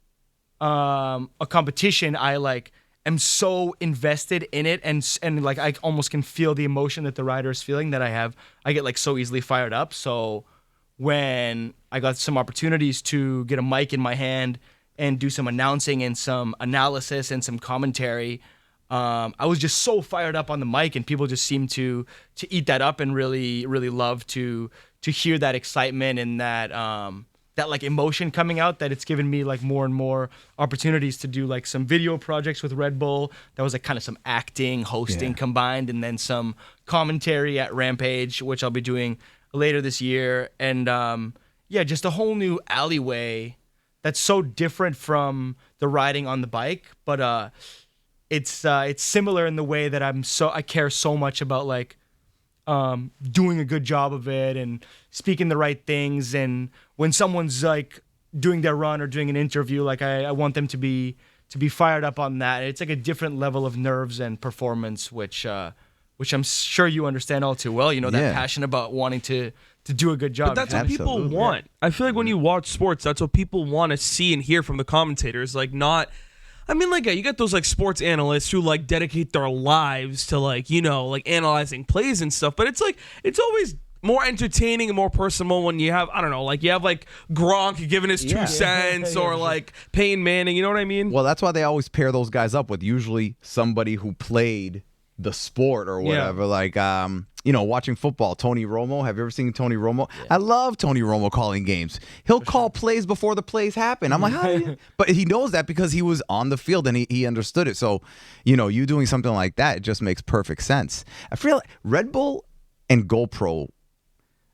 a competition, I am so invested in it, and I almost can feel the emotion that the rider is feeling that I get so easily fired up. So when I got some opportunities to get a mic in my hand and do some announcing and some analysis and some commentary, I was just so fired up on the mic, and people just seemed to eat that up and really, really love to hear that excitement and that emotion coming out, that it's given me more and more opportunities to do some video projects with Red Bull. That was kind of some acting, hosting combined, and then some commentary at Rampage, which I'll be doing later this year. And just a whole new alleyway that's so different from the riding on the bike, but it's similar in the way that I care so much about doing a good job of it and speaking the right things. And when someone's doing their run or doing an interview, I want them to be fired up on that. It's a different level of nerves and performance, which I'm sure you understand all too well. That passion about wanting to do a good job. But that's what people want. Yeah. I feel like when you watch sports, that's what people want to see and hear from the commentators. You got those sports analysts who dedicate their lives to analyzing plays and stuff. But it's always more entertaining and more personal when you have, Gronk giving his 2 cents or Peyton Manning. You know what I mean? Well, that's why they always pair those guys up with usually somebody who played the sport or whatever. Watching football, Tony Romo. Have you ever seen Tony Romo? Yeah. I love Tony Romo calling games. He'll call plays before the plays happen. I'm like, how do you? But he knows that because he was on the field and he understood it. So, you doing something like that, it just makes perfect sense. I feel like Red Bull and GoPro,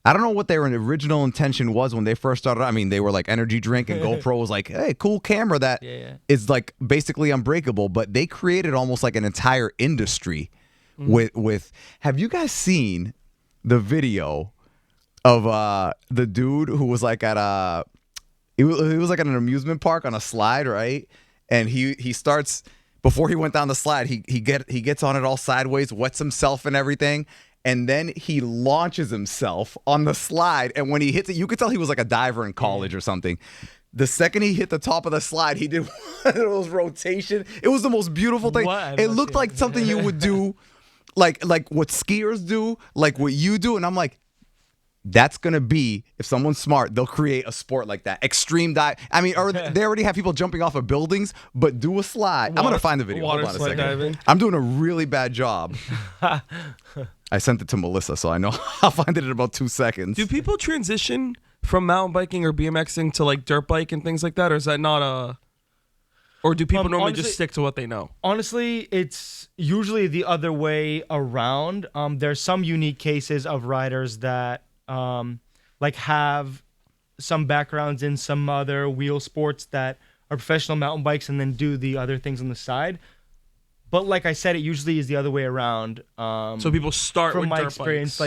I don't know what their original intention was when they first started. I mean, they were energy drink, and GoPro was hey, cool camera that is basically unbreakable. But they created almost an entire industry with. Have you guys seen the video of the dude who was at he was at an amusement park on a slide, right? And he starts, before he went down the slide, he gets on it all sideways, wets himself and everything. And then he launches himself on the slide. And when he hits it, you could tell he was a diver in college or something. The second he hit the top of the slide, he did one of those rotation. It was the most beautiful thing. It looked like something you would do, like what skiers do, like what you do. And I'm like, that's going to be, if someone's smart, they'll create a sport like that. Extreme dive. I mean, or they already have people jumping off of buildings, but do a slide. I'm going to find the video. Hold on a second. Diving. I'm doing a really bad job. I sent it to Melissa, so I know I'll find it in about 2 seconds. Do people transition from mountain biking or BMXing to dirt bike and things like that? Or is that not a... Or do people normally just stick to what they know? Honestly, it's usually the other way around. There's some unique cases of riders that have some backgrounds in some other wheel sports that are professional mountain bikes and then do the other things on the side. But like I said, it usually is the other way around. So people start with dirt bikes. From my experience,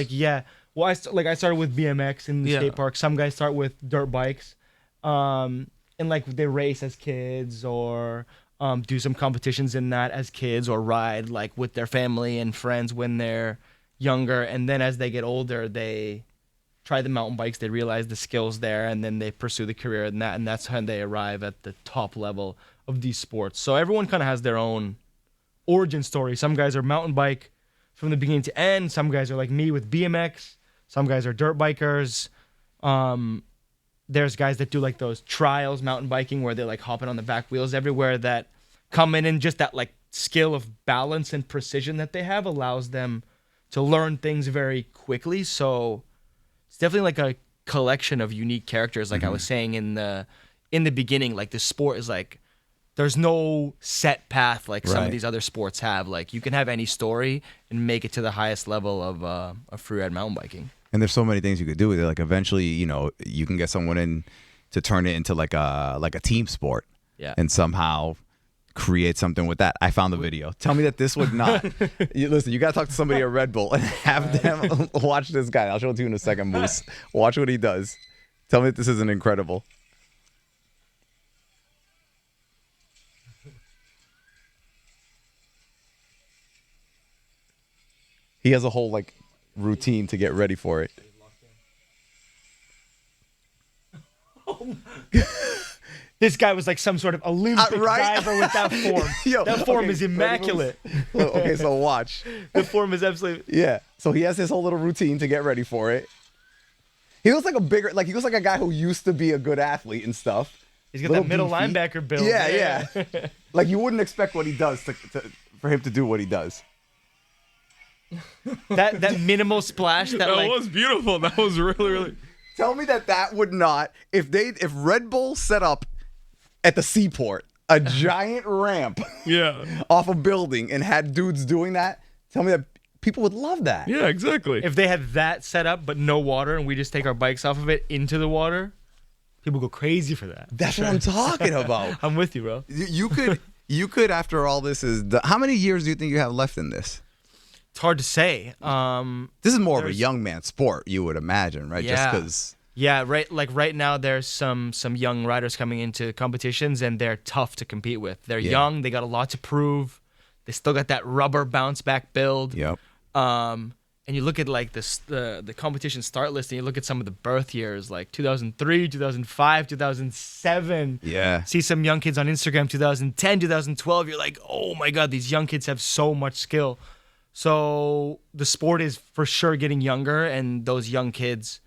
Well, I started with BMX in the Yeah. skate park. Some guys start with dirt bikes, and like they race as kids or do some competitions in that as kids or ride like with their family and friends when they're younger. And then as they get older, they try the mountain bikes. They realize the skills there, and then they pursue the career in that. And that's when they arrive at the top level of these sports. So everyone kind of has their own origin story. Some guys are mountain bike from the beginning to end. Some guys are like me with BMX. Some guys are dirt bikers. There's guys that do like those trials mountain biking where they're like hopping on the back wheels everywhere, that come in, and just that like skill of balance and precision that they have allows them to learn things very quickly. So it's definitely like a collection of unique characters. Like I was saying in the beginning, like this sport is like, there's no set path like some of these other sports have. Like you can have any story and make it to the highest level of freeride mountain biking. And there's so many things you could do with it. Like eventually, you know, you can get someone in to turn it into like a team sport. Yeah. And somehow create something with that. I found the video. Tell me that this would not. Listen, you got to talk to somebody at Red Bull and have them watch this guy. I'll show it to you in a second, Moose. Watch what he does. Tell me that this isn't incredible. He has a whole like routine to get ready for it. This guy was like some sort of Olympic right? diver with that form. Yo, that form okay, is immaculate. Okay, so watch. The form is absolutely. Yeah. So he has his whole little routine to get ready for it. He looks like he looks like a guy who used to be a good athlete and stuff. He's got that middle linebacker build. Yeah. Like you wouldn't expect what he does for him to do what he does. that minimal splash. That like, was beautiful. That was really. Tell me that would not, if Red Bull set up at the seaport a giant ramp off a building and had dudes doing that, tell me that people would love that. Yeah, exactly. If they had that set up but no water and we just take our bikes off of it into the water, people go crazy for that. That's what I'm talking about. I'm with you, bro. You could after all this is done. How many years do you think you have left in this? It's hard to say. This is more of a young man sport, you would imagine, right? Yeah. Just because. Yeah, right. Like right now, there's some young riders coming into competitions, and they're tough to compete with. They're young. They got a lot to prove. They still got that rubber bounce back build. Yep. And you look at like the competition start list, and you look at some of the birth years, like 2003, 2005, 2007. Yeah. See some young kids on Instagram, 2010, 2012. You're like, oh my God, these young kids have so much skill. So the sport is for sure getting younger, and those young kids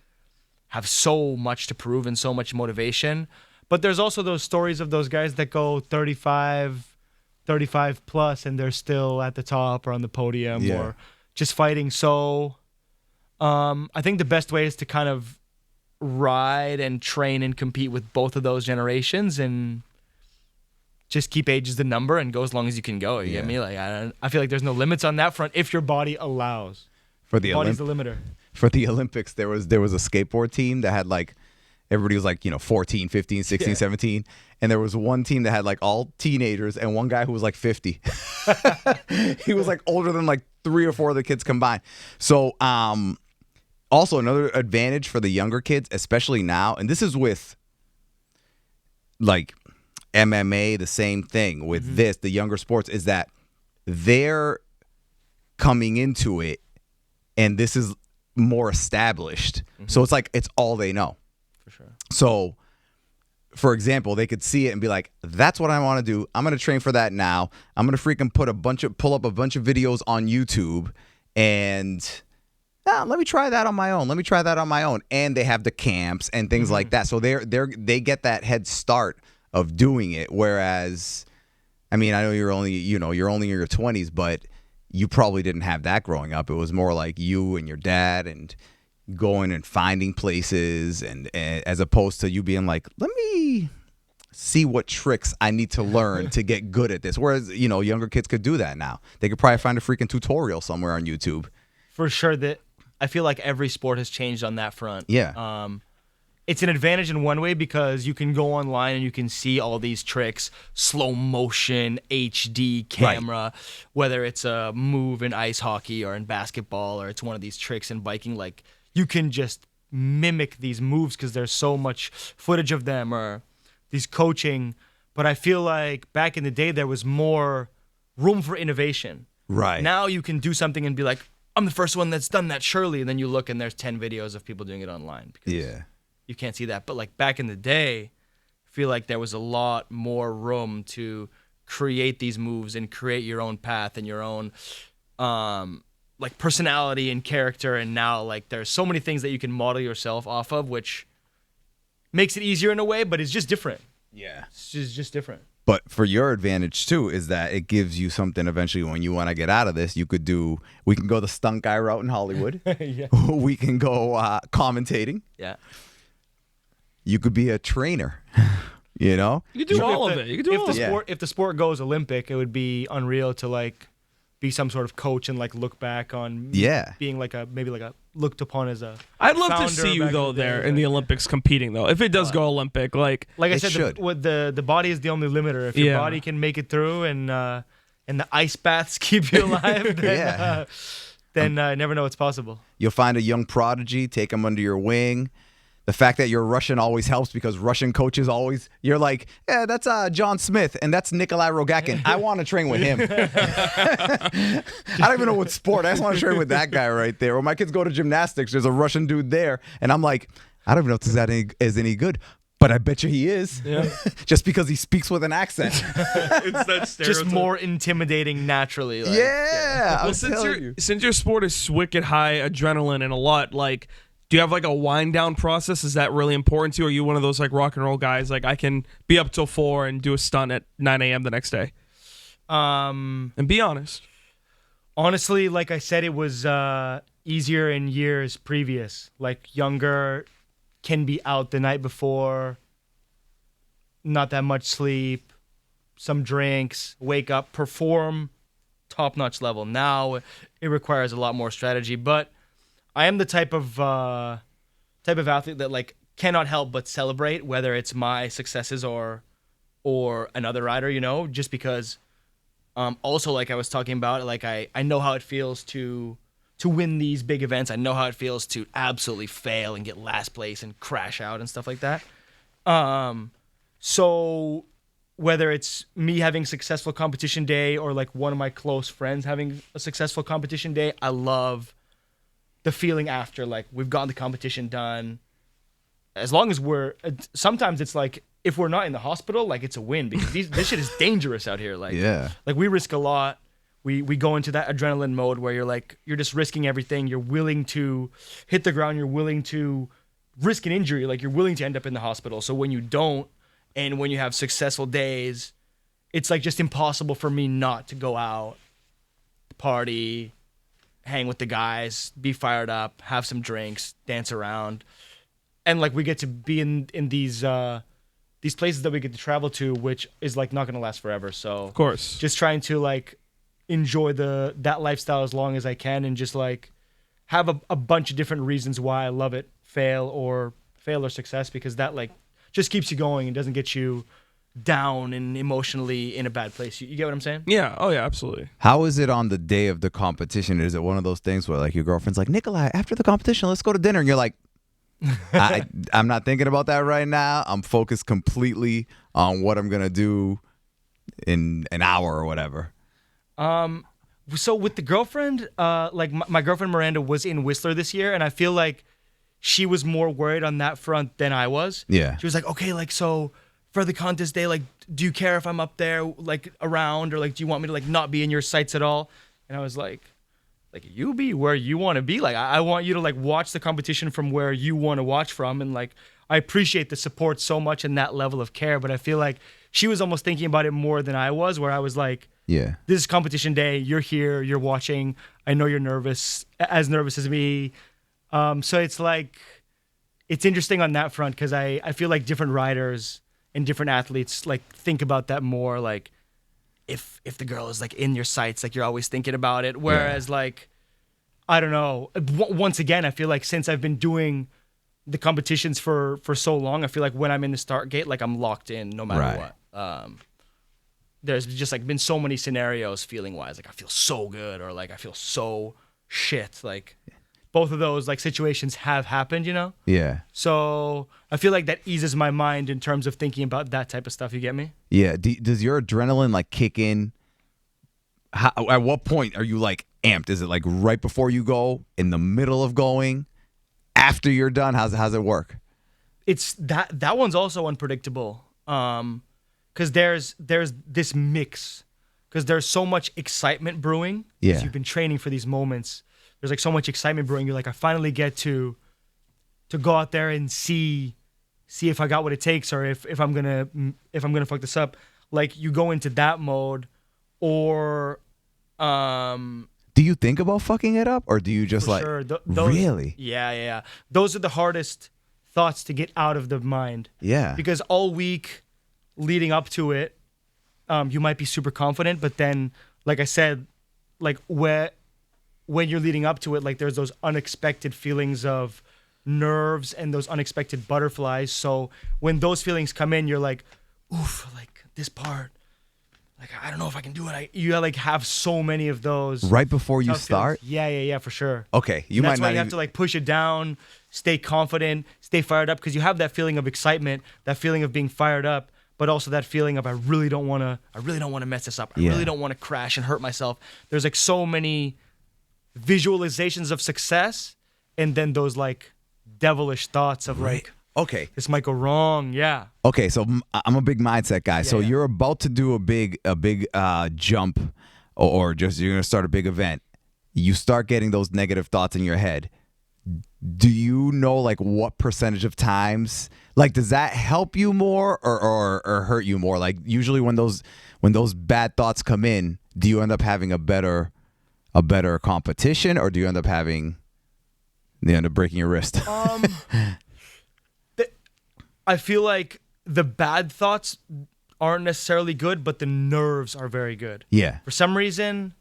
have so much to prove and so much motivation. But there's also those stories of those guys that go 35 plus, and they're still at the top or on the podium or just fighting. So I think the best way is to kind of ride and train and compete with both of those generations, and just keep age as the number and go as long as you can go. You get me? Like I feel like there's no limits on that front if your body allows. For the body's the limiter. For the Olympics, there was a skateboard team that had like everybody was like, 14, 15, 16, 17, and there was one team that had like all teenagers and one guy who was like 50. He was like older than like 3 or 4 of the kids combined. So also another advantage for the younger kids, especially now, and this is with like MMA, the same thing with the younger sports, is that they're coming into it and this is more established. So it's like it's all they know. For sure. So for example, they could see it and be like, that's what I want to do. I'm going to train for that now. I'm going to freaking pull up a bunch of videos on YouTube and let me try that on my own. And they have the camps and things like that. So they get that head start of doing it. Whereas, I mean, I know you're only in your 20s, but you probably didn't have that growing up. It was more like you and your dad and going and finding places, and as opposed to you being like, let me see what tricks I need to learn to get good at this. Whereas, younger kids could do that now. They could probably find a freaking tutorial somewhere on YouTube. For sure. That I feel like every sport has changed on that front. Yeah. It's an advantage in one way because you can go online and you can see all these tricks, slow motion, HD camera, whether it's a move in ice hockey or in basketball or it's one of these tricks in biking. Like you can just mimic these moves because there's so much footage of them or these coaching. But I feel like back in the day there was more room for innovation. Right. Now you can do something and be like, I'm the first one that's done that, surely. And then you look and there's 10 videos of people doing it online. Because you can't see that. But like back in the day, I feel like there was a lot more room to create these moves and create your own path and your own like personality and character. And now like there's so many things that you can model yourself off of, which makes it easier in a way, but it's just different. Yeah. It's just different. But for your advantage too is that it gives you something eventually when you want to get out of this. We can go the stunt guy route in Hollywood. Yeah. We can go commentating. Yeah. You could be a trainer. You know? You can do all of it. You can do all of it. If the sport goes Olympic, it would be unreal to like be some sort of coach and like look back on being like maybe looked upon as a I'd love to founder see you back though in the there day. in the Olympics competing though. If it does go Olympic, like I it said, should. the body is the only limiter. If your body can make it through and the ice baths keep you alive, then I never know what's possible. You'll find a young prodigy, take him under your wing. The fact that you're Russian always helps because Russian coaches always, you're like, yeah, that's John Smith and that's Nicholi Rogatkin. I want to train with him. I don't even know what sport. I just want to train with that guy right there. When my kids go to gymnastics, there's a Russian dude there. And I'm like, I don't even know if that is any good. But I bet you he is. Yeah. Just because he speaks with an accent. It's that stereotype. Just more intimidating naturally. Like, yeah. Well, since your sport is wicked high adrenaline and a lot, like, do you have like a wind down process? Is that really important to you? Or are you one of those like rock and roll guys? Like I can be up till 4 and do a stunt at 9 a.m. the next day. And be honest. Honestly, like I said, it was easier in years previous. Like younger, can be out the night before, not that much sleep, some drinks, wake up, perform, top-notch level. Now it requires a lot more strategy, but I am the type of athlete that like cannot help but celebrate whether it's my successes or another rider, you know, just because also like I was talking about, like I know how it feels to win these big events. I know how it feels to absolutely fail and get last place and crash out and stuff like that. So whether it's me having successful competition day or like one of my close friends having a successful competition day, I love the feeling after, like we've gotten the competition done. As long as sometimes it's like if we're not in the hospital, like it's a win because this shit is dangerous out here. Like, like we risk a lot. We go into that adrenaline mode where you're just risking everything. You're willing to hit the ground. You're willing to risk an injury. Like you're willing to end up in the hospital. So when you don't, and when you have successful days, it's like just impossible for me not to go out, party, hang with the guys, be fired up, have some drinks, dance around. And like we get to be in these places that we get to travel to, which is like not going to last forever. So of course, just trying to like enjoy that lifestyle as long as I can and just like have a bunch of different reasons why I love it, fail or success, because that like just keeps you going and doesn't get you down and emotionally in a bad place. You get what I'm saying? Yeah. Oh yeah, absolutely. How is it on the day of the competition? Is it one of those things where like your girlfriend's like, Nicholi, after the competition, let's go to dinner, and you're like, I'm not thinking about that right now. I'm focused completely on what I'm gonna do in an hour or whatever. So with the girlfriend, like my girlfriend Miranda was in Whistler this year, and I feel like she was more worried on that front than I was. Yeah. She was like, okay, like, so for the contest day, like, do you care if I'm up there, like, around, or like, do you want me to like not be in your sights at all? And I was like, you be where you want to be. Like, I want you to like watch the competition from where you want to watch from, and like, I appreciate the support so much and that level of care, but I feel like she was almost thinking about it more than I was, where I was like, yeah, this is competition day. You're here. You're watching. I know you're nervous as me. So it's like, it's interesting on that front because I feel like different riders and different athletes like think about that more. Like if the girl is like in your sights, like you're always thinking about it. Whereas like, I don't know. Once again, I feel like since I've been doing the competitions for so long, I feel like when I'm in the start gate, like I'm locked in no matter what. There's just like been so many scenarios feeling wise, like I feel so good or like I feel so shit. Like both of those like situations have happened, you know? Yeah. So I feel like that eases my mind in terms of thinking about that type of stuff. You get me? Yeah. Does your adrenaline like kick in? At what point are you like amped? Is it like right before you go, in the middle of going, after you're done? How's it work? It's that one's also unpredictable. Because there's this mix. Because there's so much excitement brewing. Yeah. 'Cause you've been training for these moments. There's like so much excitement brewing. You're like, I finally get to go out there and see if I got what it takes, or if I'm gonna fuck this up. Like you go into that mode, or do you think about fucking it up, or do you just like sure. really? Yeah. Those are the hardest thoughts to get out of the mind. Yeah. Because all week leading up to it, you might be super confident, but then, like I said, like when you're leading up to it, like there's those unexpected feelings of nerves and those unexpected butterflies. So when those feelings come in, you're like, oof, like this part, like I don't know if I can do it. You like have so many of those Right before you tough start? feelings. Yeah, for sure. Okay. You And might that's why not you have even, to like push it down, stay confident, stay fired up, because you have that feeling of excitement, that feeling of being fired up, but also that feeling of I really don't want to mess this up. I Yeah. really don't want to crash and hurt myself. There's like so many visualizations of success, and then those like devilish thoughts of like, okay. this might go wrong. Yeah. Okay, so I'm a big mindset guy. So yeah. you're about to do a big jump, or just you're gonna start a big event. You start getting those negative thoughts in your head. Do you know like what percentage of times, like does that help you more or hurt you more? Like usually when those bad thoughts come in, do you end up having a better competition, or do you end up breaking your wrist? I feel like the bad thoughts aren't necessarily good, but the nerves are very good. Yeah. For some reason,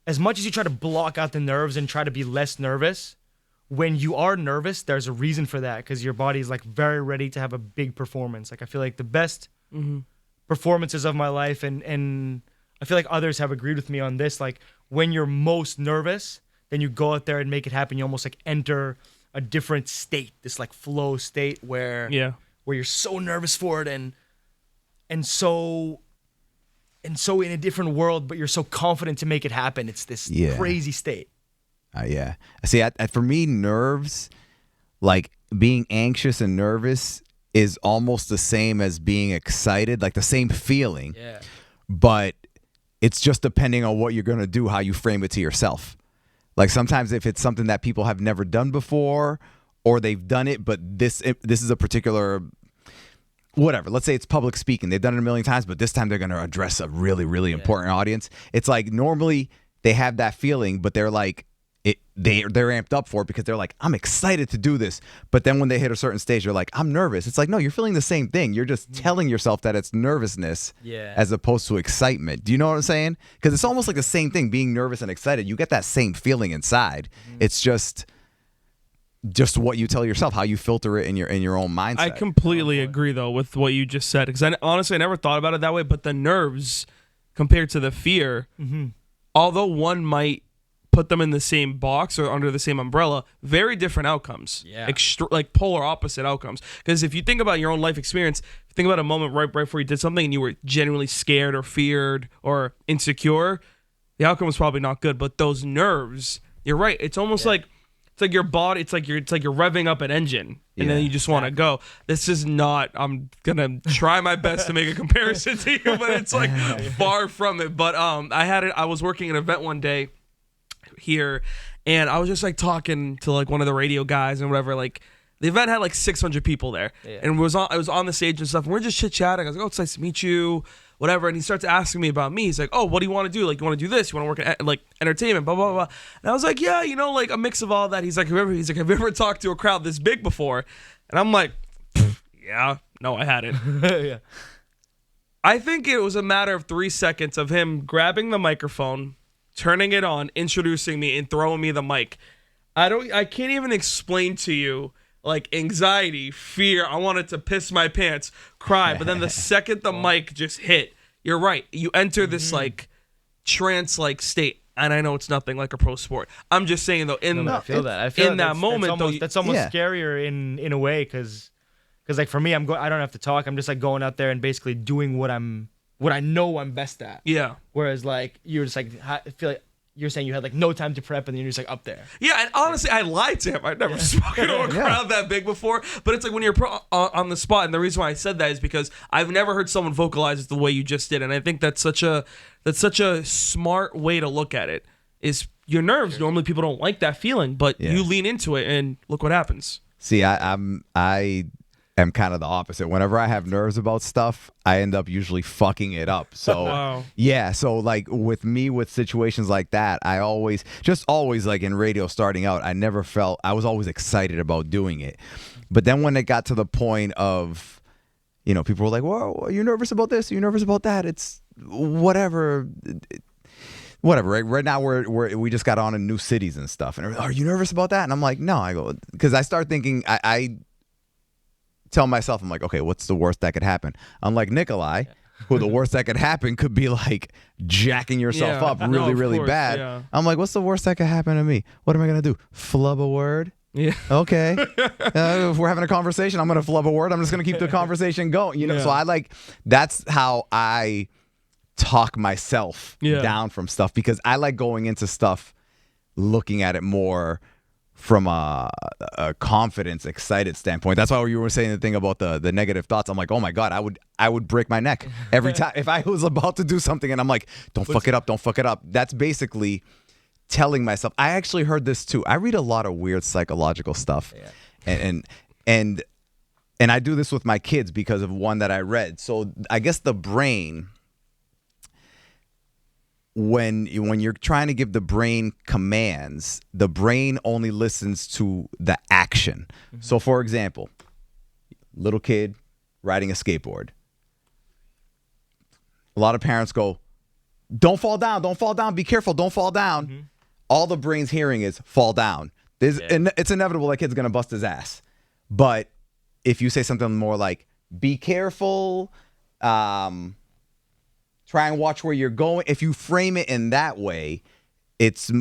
as much as you try to block out the nerves and try to be less nervous, when you are nervous, there's a reason for that, because your body is like very ready to have a big performance. Like I feel like the best performances of my life, and I feel like others have agreed with me on this, like when you're most nervous, then you go out there and make it happen. You almost like enter a different state, this like flow state where you're so nervous for it and so in a different world, but you're so confident to make it happen. It's this crazy state. Yeah. See, for me, nerves, like being anxious and nervous is almost the same as being excited, like the same feeling. Yeah. But it's just depending on what you're going to do, how you frame it to yourself. Like sometimes if it's something that people have never done before, or they've done it, but this is a particular, whatever. Let's say it's public speaking. They've done it a million times, but this time they're going to address a really, really important audience. It's like normally they have that feeling, but they're like, they're amped up for it because they're like, I'm excited to do this. But then when they hit a certain stage, they're like, I'm nervous. It's like, no, you're feeling the same thing. You're just telling yourself that it's nervousness as opposed to excitement. Do you know what I'm saying? Because it's almost like the same thing, being nervous and excited. You get that same feeling inside. It's just what you tell yourself, how you filter it in your own mindset. I completely agree, though, with what you just said. Because honestly, I never thought about it that way. But the nerves compared to the fear, although one might put them in the same box or under the same umbrella, very different outcomes. Yeah. Like polar opposite outcomes. Because if you think about your own life experience, think about a moment right before you did something and you were genuinely scared or feared or insecure, the outcome was probably not good. But those nerves, you're right. It's almost like it's like your body. It's like you're revving up an engine, and then you just want to go. This is not. I'm gonna try my best to make a comparison to you, but it's like far from it. But I was working an event one day here, and I was just like talking to like one of the radio guys and whatever. Like the event had like 600 people there, and I was on the stage and stuff. And we're just chit chatting. I was like, "Oh, it's nice to meet you." Whatever, and he starts asking me about me. He's like, "Oh, what do you want to do? Like, you want to do this? You want to work at like entertainment, blah blah blah." And I was like, "Yeah, like a mix of all that." He's like, "Have you ever talked to a crowd this big before?" And I'm like, "Yeah, no, I hadn't." Yeah. I think it was a matter of 3 seconds of him grabbing the microphone, turning it on, introducing me, and throwing me the mic. I can't even explain to you. Like anxiety, fear, I wanted to piss my pants, cry. But then the second the mic just hit, you're right. You enter this like trance-like state. and I know it's nothing like a pro sport. I'm just saying though, I feel that. I feel in that moment though, that's almost scarier in a way because like for me, I don't have to talk. I'm just like going out there and basically doing what I know I'm best at. Yeah. Whereas like you're just like I feel like you're saying you had like no time to prep and then you're just like up there. Yeah, and honestly, I lied to him. I'd never spoken to a crowd that big before. But it's like when you're on the spot, and the reason why I said that is because I've never heard someone vocalize it the way you just did, and I think that's such a smart way to look at it. Is your nerves? Normally, people don't like that feeling, but you lean into it, and look what happens. See, I am kind of the opposite. Whenever I have nerves about stuff, I end up usually fucking it up. So Wow. yeah, so like with me with situations like that, I always like in radio starting out, I was always excited about doing it. But then when it got to the point of, you know, people were like, "Whoa, are you nervous about this? Are you nervous about that?" It's whatever. Whatever. Right now we just got on in new cities and stuff. And are you nervous about that? And I'm like, no. I go because I start thinking I tell myself, I'm like, okay, what's the worst that could happen? Unlike Nicholi, who the worst that could happen could be like jacking yourself up really bad. Yeah. I'm like, what's the worst that could happen to me? What am I gonna do? Flub a word? Yeah. Okay. If we're having a conversation, I'm gonna flub a word. I'm just gonna keep the conversation going. You know. Yeah. So that's how I talk myself down from stuff because I like going into stuff looking at it more from a confidence, excited standpoint. That's why you were saying the thing about the negative thoughts. I'm like, oh my God, I would break my neck every time if I was about to do something and I'm like, don't fuck it up. That's basically telling myself. I actually heard this too. I read a lot of weird psychological stuff, and I do this with my kids because of one that I read. So I guess the brain, when you're trying to give the brain commands, the brain only listens to the action. Mm-hmm. So for example, little kid riding a skateboard. A lot of parents go, don't fall down, be careful, don't fall down. Mm-hmm. All the brain's hearing is fall down. It's inevitable that kid's gonna bust his ass. But if you say something more like, be careful, try and watch where you're going. If you frame it in that way,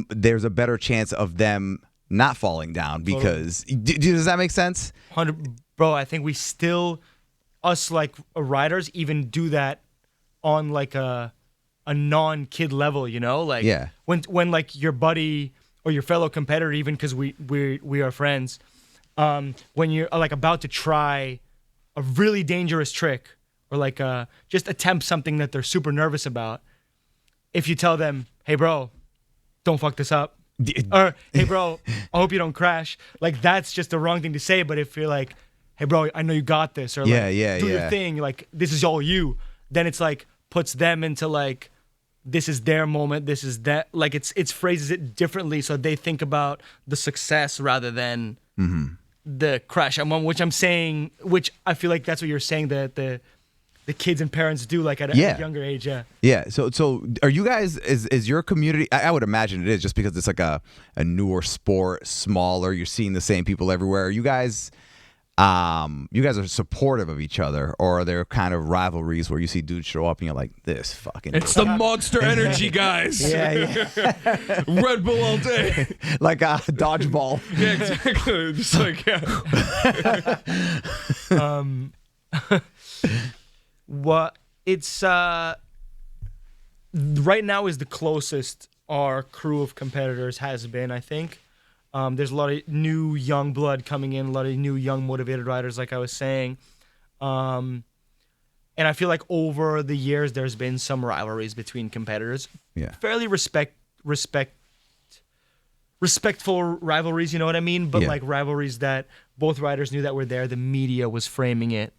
there's a better chance of them not falling down because does that make sense? 100, bro. I think we still, us like riders, even do that on like a non-kid level. You know, like when like your buddy or your fellow competitor, even because we are friends, when you're like about to try a really dangerous trick. Or like just attempt something that they're super nervous about. If you tell them, hey, bro, don't fuck this up. Or, hey, bro, I hope you don't crash. Like, that's just the wrong thing to say. But if you're like, hey, bro, I know you got this. Or like, do your thing. Like, this is all you. Then it's like, puts them into like, this is their moment. This is that. Like, it's phrases it differently. So they think about the success rather than the crash. Which I'm saying, which I feel like that's what you're saying, that the kids and parents do like at a younger age. Yeah. So are you guys, is your community, I would imagine it is just because it's like a newer sport, smaller, you're seeing the same people everywhere. Are you guys are supportive of each other, or are there kind of rivalries where you see dudes show up and you're like, this fucking it's the Monster Energy guys. Yeah. Red Bull all day. Like a dodgeball. Yeah, exactly. Just like, what it's right now is the closest our crew of competitors has been, I think. There's a lot of new young blood coming in, a lot of new young motivated riders, like I was saying. And I feel like over the years there's been some rivalries between competitors. Yeah. Fairly respectful rivalries, you know what I mean? But like rivalries that both riders knew that were there. The media was framing it.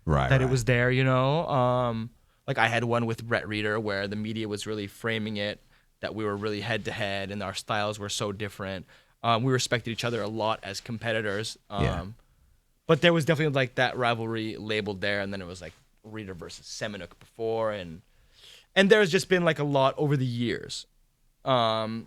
That it was there, you know? Like I had one with Brett Reeder where the media was really framing it, that we were really head-to-head and our styles were so different. We respected each other a lot as competitors. But there was definitely like that rivalry labeled there, and then it was like Reeder versus Semenuk before, and there's just been like a lot over the years. But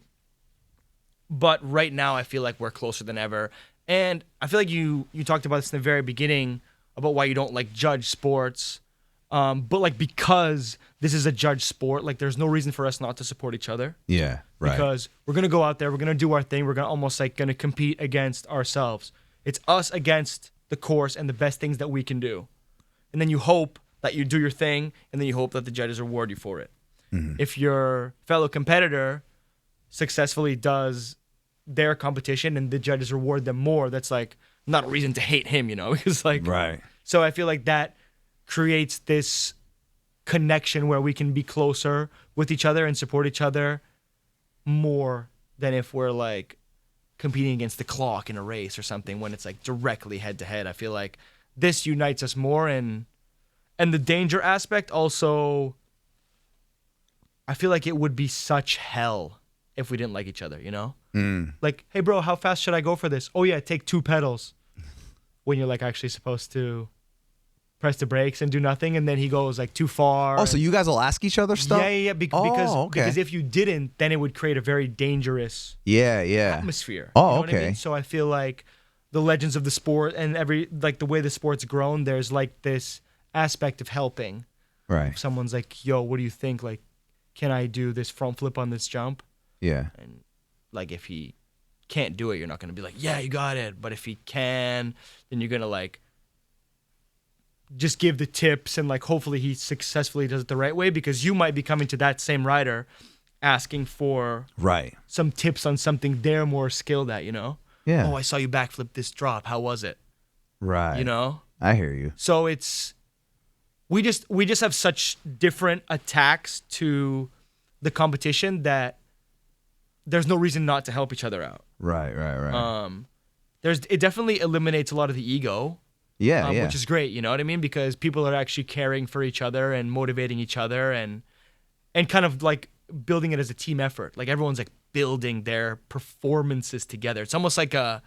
right now I feel like we're closer than ever. And I feel like you talked about this in the very beginning, about why you don't like judge sports, but like because this is a judged sport, like there's no reason for us not to support each other. Yeah. Right. because we're gonna go out there, we're gonna do our thing, we're gonna almost like gonna compete against ourselves. It's us against the course and the best things that we can do, and then you hope that you do your thing, and then you hope that the judges reward you for it. If your fellow competitor successfully does their competition and the judges reward them more, that's like not a reason to hate him, because like Right. So I feel like that creates this connection where we can be closer with each other and support each other more than if we're like competing against the clock in a race or something when it's like directly head to head. I feel like this unites us more, and the danger aspect also, I feel like it would be such hell if we didn't like each other, Like, hey bro, how fast should I go for this? Oh yeah, take 2 pedals. When you're like actually supposed to press the brakes and do nothing, and then he goes like too far. Oh, so you guys will ask each other stuff? Yeah. Oh, okay. Because if you didn't, then it would create a very dangerous Yeah. atmosphere. Oh, you know what I okay. mean? So I feel like the legends of the sport and the way the sport's grown, there's like this aspect of helping. Right. If someone's like, yo, what do you think? Like, can I do this front flip on this jump? Yeah. And like if he can't do it, you're not going to be like, yeah, you got it. But if he can, then you're going to like just give the tips, and like hopefully he successfully does it the right way, because you might be coming to that same rider asking for Right. some tips on something they're more skilled at, Yeah. Oh, I saw you backflip this drop. How was it? Right. I hear you. So it's we just have such different attacks to the competition that there's no reason not to help each other out. Right. It definitely eliminates a lot of the ego. Yeah. Which is great, you know what I mean? Because people are actually caring for each other and motivating each other, and kind of like building it as a team effort. Like everyone's like building their performances together. It's almost like a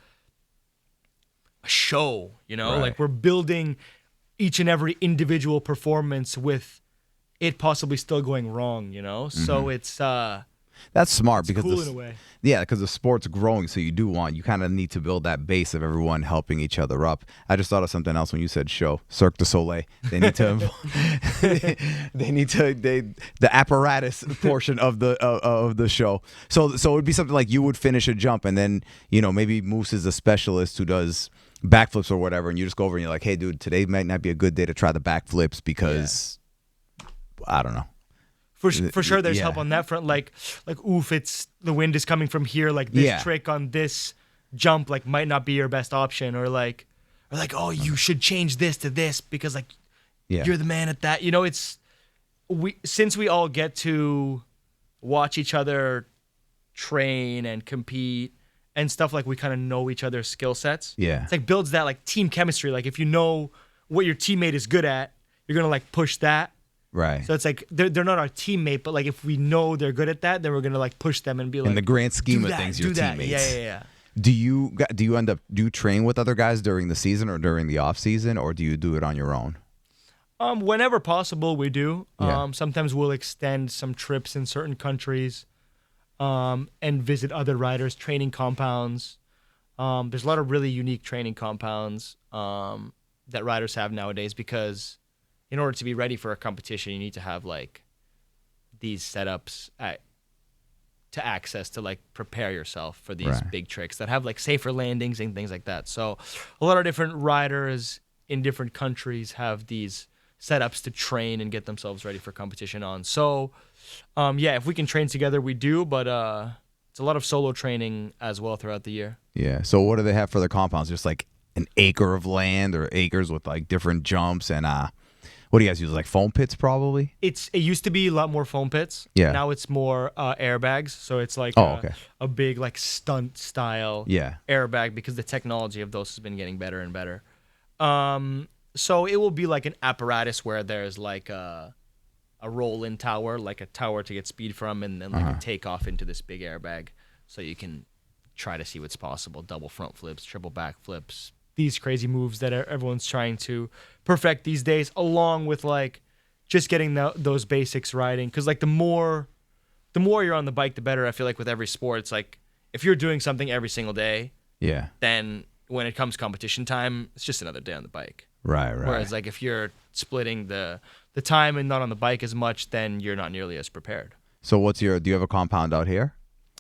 show, Right. Like we're building each and every individual performance with it possibly still going wrong, So it's That's smart because cool in a way. Yeah, because the sport's growing, so you kind of need to build that base of everyone helping each other up. I just thought of something else when you said show, Cirque du Soleil. They need to, the apparatus portion of the show. So it would be something like you would finish a jump, and then maybe Moose is a specialist who does backflips or whatever, and you just go over and you're like, hey dude, today might not be a good day to try the backflips because I don't know. For sure, there's Yeah. help on that front. Like, oof, it's the wind is coming from here. Like this trick on this jump, like might not be your best option, or like, oh, you should change this to this because like you're the man at that. Since we all get to watch each other train and compete and stuff, like we kind of know each other's skill sets. Yeah, it's like builds that like team chemistry. Like if you know what your teammate is good at, you're gonna like push that. Right. So it's like they're not our teammate, but like if we know they're good at that, then we're gonna like push them and be like, in the grand scheme do of that, things, do your that. teammates. Yeah. Do you train with other guys during the season or during the off season, or do you do it on your own? Whenever possible, we do. Yeah. Sometimes we'll extend some trips in certain countries, and visit other riders' training compounds. There's a lot of really unique training compounds that riders have nowadays, because in order to be ready for a competition, you need to have like these setups to access to like prepare yourself for these big tricks that have like safer landings and things like that. So a lot of different riders in different countries have these setups to train and get themselves ready for competition on. So if we can train together, we do, but it's a lot of solo training as well throughout the year. Yeah. So what do they have for their compounds? Just like an acre of land or acres with like different jumps and what do you guys use? Like foam pits, probably? It used to be a lot more foam pits. Yeah. Now it's more airbags. So it's like a big like stunt style airbag, because the technology of those has been getting better and better. So it will be like an apparatus where there's like a roll-in tower, like a tower to get speed from, and then like a takeoff into this big airbag, so you can try to see what's possible. Double front flips, triple back flips, these crazy moves that everyone's trying to perfect these days, along with like just getting those basics riding. Because like the more you're on the bike, the better. I feel like with every sport, it's like if you're doing something every single day, then when it comes competition time, it's just another day on the bike. Right. Whereas like if you're splitting the time and not on the bike as much, then you're not nearly as prepared. So do you have a compound out here?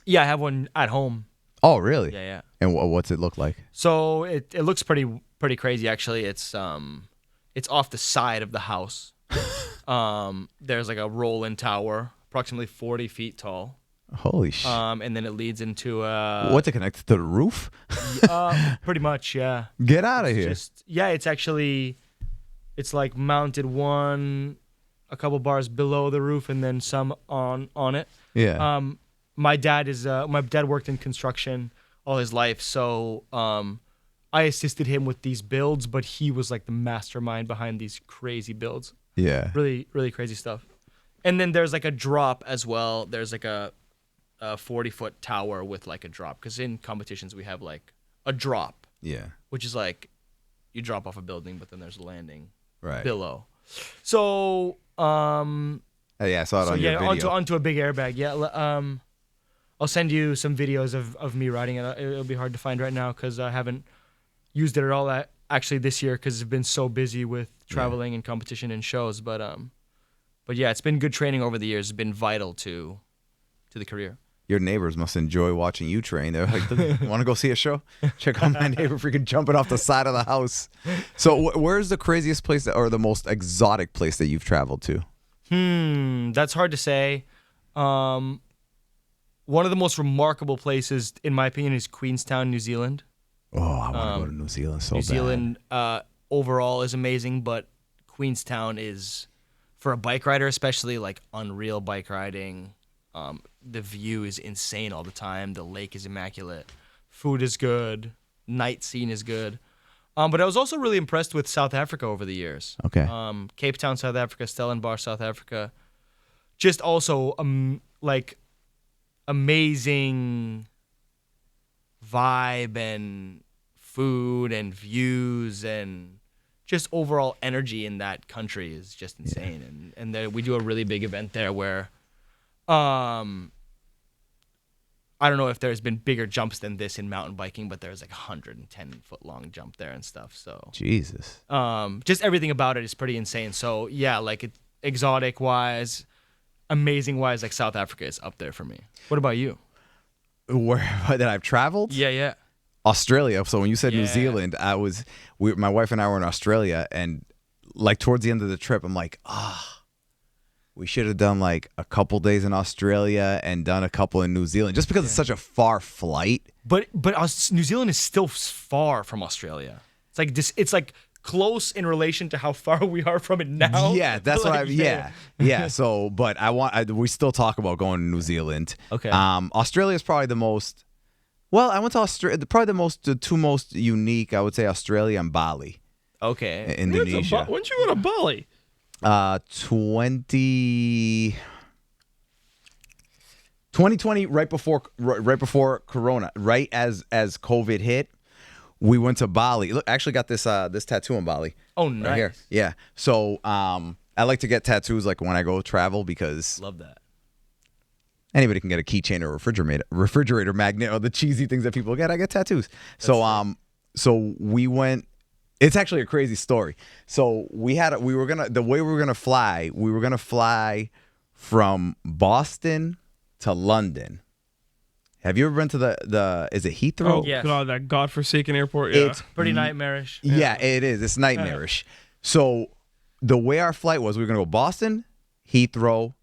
Yeah, I have one at home. Oh, really? Yeah, yeah. And what's it look like? So it looks pretty crazy actually. It's off the side of the house. There's like a roll-in tower, approximately 40 feet tall. Holy shit. And then it leads into What's it connected to the roof? pretty much, yeah. Get out of here. It's like mounted a couple bars below the roof and then some on it. Yeah. My dad worked in construction all his life, so I assisted him with these builds, but he was like the mastermind behind these crazy builds. Yeah. Really, really crazy stuff. And then there's like a drop as well. There's like a 40-foot tower with like a drop, because in competitions we have like a drop. Yeah. Which is like you drop off a building, but then there's a landing below. So yeah, I saw it on your video. onto a big airbag. Yeah. I'll send you some videos of me riding it. It'll be hard to find right now because I haven't used it at all actually this year because I've been so busy with traveling and competition and shows. But yeah, it's been good training over the years. It's been vital to the career. Your neighbors must enjoy watching you train. They're like, want to go see a show? Check out my neighbor freaking jumping off the side of the house. So where's the craziest place or the most exotic place that you've traveled to? That's hard to say. One of the most remarkable places, in my opinion, is Queenstown, New Zealand. Oh, I want to go to New Zealand so bad. New Zealand overall is amazing, but Queenstown is, for a bike rider especially, like unreal bike riding. The view is insane all the time. The lake is immaculate. Food is good. Night scene is good. But I was also really impressed with South Africa over the years. Okay. Cape Town, South Africa, Stellenbosch, South Africa. Just also like amazing vibe and food and views and just overall energy in that country is just insane. And we do a really big event there where I don't know if there's been bigger jumps than this in mountain biking, but there's like 110-foot long jump there and stuff. So Jesus. Just everything about it is pretty insane. So yeah, like exotic wise, amazing wise, like South Africa is up there for me. What about you? Where that I've traveled? Yeah. Australia. So when you said New Zealand, my wife and I were in Australia, and like towards the end of the trip, I'm like, we should have done like a couple days in Australia and done a couple in New Zealand, just because it's such a far flight. But New Zealand is still far from Australia. It's like this. It's like close in relation to how far we are from it now. Yeah, that's what yeah. So, but we still talk about going to New Zealand. Okay. Australia is probably the most. Well, I went to Australia. Probably the two most unique, I would say, Australia and Bali. Okay. Indonesia. When'd you go to Bali? 2020, right before Corona, right as COVID hit, we went to Bali. Look, I actually got this tattoo in Bali. Oh, nice. Right here. Yeah. So I like to get tattoos like when I go travel, because Love that. anybody can get a keychain or refrigerator magnet, or the cheesy things that people get. I get tattoos. So we went. It's actually a crazy story. So we were gonna fly from Boston to London. Have you ever been to the is it Heathrow? Oh, Yes. God, that godforsaken airport. Yeah. It's Pretty nightmarish. Yeah, it is. It's nightmarish. So the way our flight was, we were gonna go Boston, Heathrow,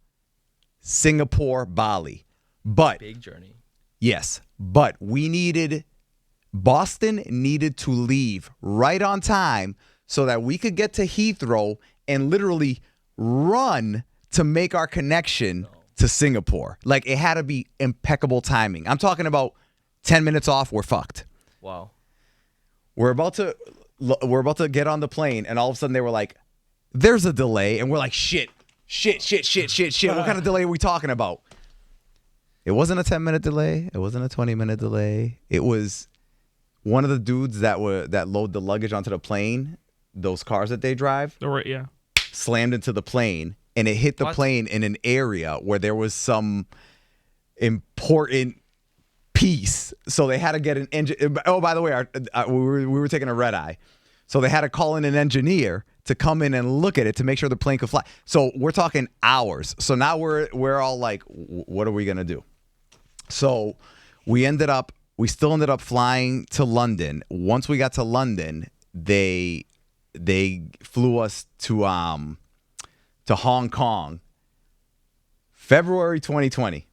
Singapore, Bali. But Big journey. yes, but Boston needed to leave right on time so that we could get to Heathrow and literally run to make our connection to Singapore. Like, it had to be impeccable timing. I'm talking about 10 minutes off, we're fucked. Wow. We're about to get on the plane, and all of a sudden they were like, there's a delay, and we're like, shit. What kind of delay are we talking about? It wasn't a 10-minute delay. It wasn't a 20-minute delay. It was one of the dudes that load the luggage onto the plane, those cars that they drive, slammed into the plane, and it hit the plane in an area where there was some important piece. So they had to get an engine. Oh, by the way, we were taking a red eye. So they had to call in an engineer to come in and look at it to make sure the plane could fly. So we're talking hours. So now we're all like, what are we going to do? So we still ended up flying to London. Once we got to London, they flew us to Hong Kong. February 2020.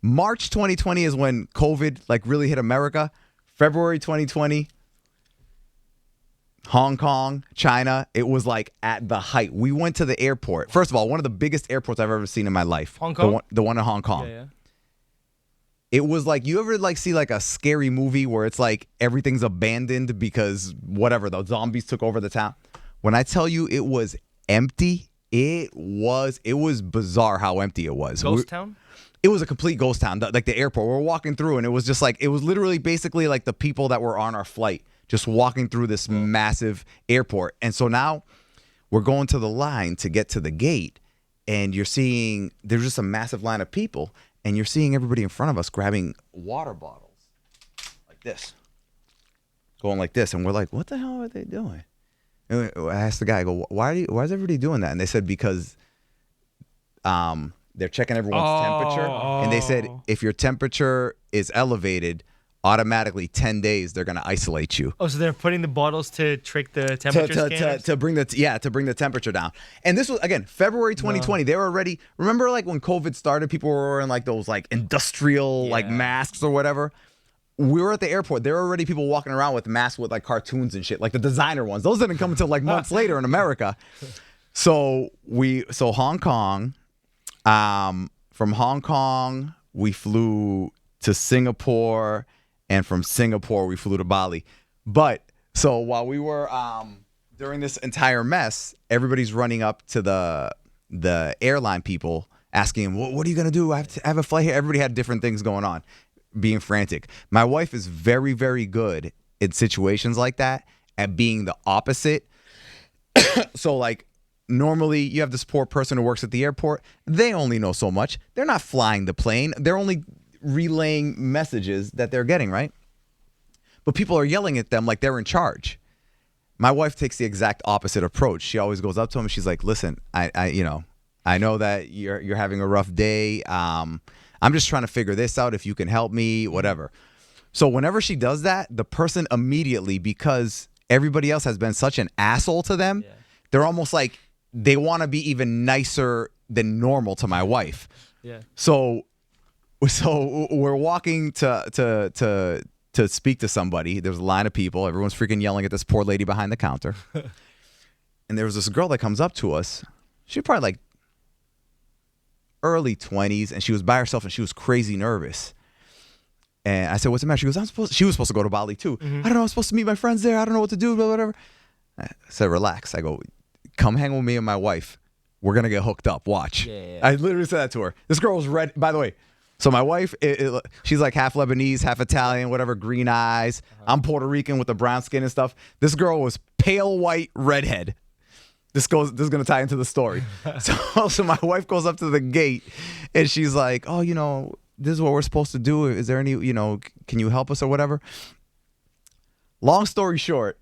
March 2020 is when COVID like really hit America. February 2020, Hong Kong, China, it was like at the height. We went to the airport. First of all, one of the biggest airports I've ever seen in my life. Hong Kong? The one in Hong Kong. Yeah. It was like, you ever like see like a scary movie where it's like everything's abandoned because whatever, the zombies took over the town? When I tell you it was empty, it was bizarre how empty it was. Ghost town? It was a complete ghost town, like the airport. We were walking through, and it was just like, it was literally basically like the people that were on our flight just walking through this massive airport. And so now we're going to the line to get to the gate, and you're seeing, there's just a massive line of people, and you're seeing everybody in front of us grabbing water bottles like this, going like this. And we're like, what the hell are they doing? And I asked the guy, I go, why is everybody doing that? And they said, because they're checking everyone's temperature. And they said, if your temperature is elevated, automatically 10 days, they're going to isolate you. Oh, so they're putting the bottles to trick the temperature scanners? To bring the temperature down. And this was, again, February 2020. They were already, remember like when COVID started, people were wearing like those like industrial like masks or whatever. We were at the airport. There were already people walking around with masks with like cartoons and shit, like the designer ones. Those didn't come until like months later in America. So Hong Kong, from Hong Kong, we flew to Singapore, and from Singapore, we flew to Bali. But so while we were, during this entire mess, everybody's running up to the airline people asking them, what are you going to do? I have a flight here. Everybody had different things going on, being frantic. My wife is very, very good in situations like that at being the opposite. So like, normally you have this poor person who works at the airport. They only know so much. They're not flying the plane. They're only relaying messages that they're getting, right? But people are yelling at them like they're in charge. My wife takes the exact opposite approach. She always goes up to him and she's like, listen, I know that you're having a rough day. I'm just trying to figure this out. If you can help me, whatever. So whenever she does that, the person immediately, because everybody else has been such an asshole to them, they're almost like they want to be even nicer than normal to my wife. Yeah. So we're walking to speak to somebody. There's a line of people. Everyone's freaking yelling at this poor lady behind the counter. And there was this girl that comes up to us. She was probably like early 20s, and she was by herself, and she was crazy nervous. And I said, what's the matter? She goes, she was supposed to go to Bali too. I don't know. I'm supposed to meet my friends there. I don't know what to do, whatever. I said, relax. I go, come hang with me and my wife. We're going to get hooked up. Watch. Yeah. I literally said that to her. This girl was red. By the way, so my wife, she's like half Lebanese, half Italian, whatever, green eyes. I'm Puerto Rican with the brown skin and stuff. This girl was pale white redhead. This is going to tie into the story. So my wife goes up to the gate, and she's like, oh, this is what we're supposed to do. Is there any, can you help us or whatever? Long story short,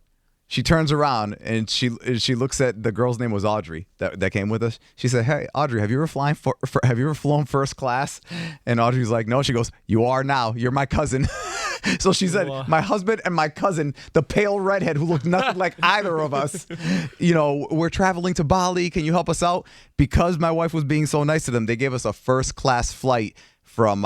she turns around and she looks at, the girl's name was Audrey that came with us. She said, hey, Audrey, have you ever flown first class? And Audrey's like, no. She goes, you are now. You're my cousin. So she said, my husband and my cousin, the pale redhead who looked nothing like either of us, we're traveling to Bali. Can you help us out? Because my wife was being so nice to them, they gave us a first class flight from,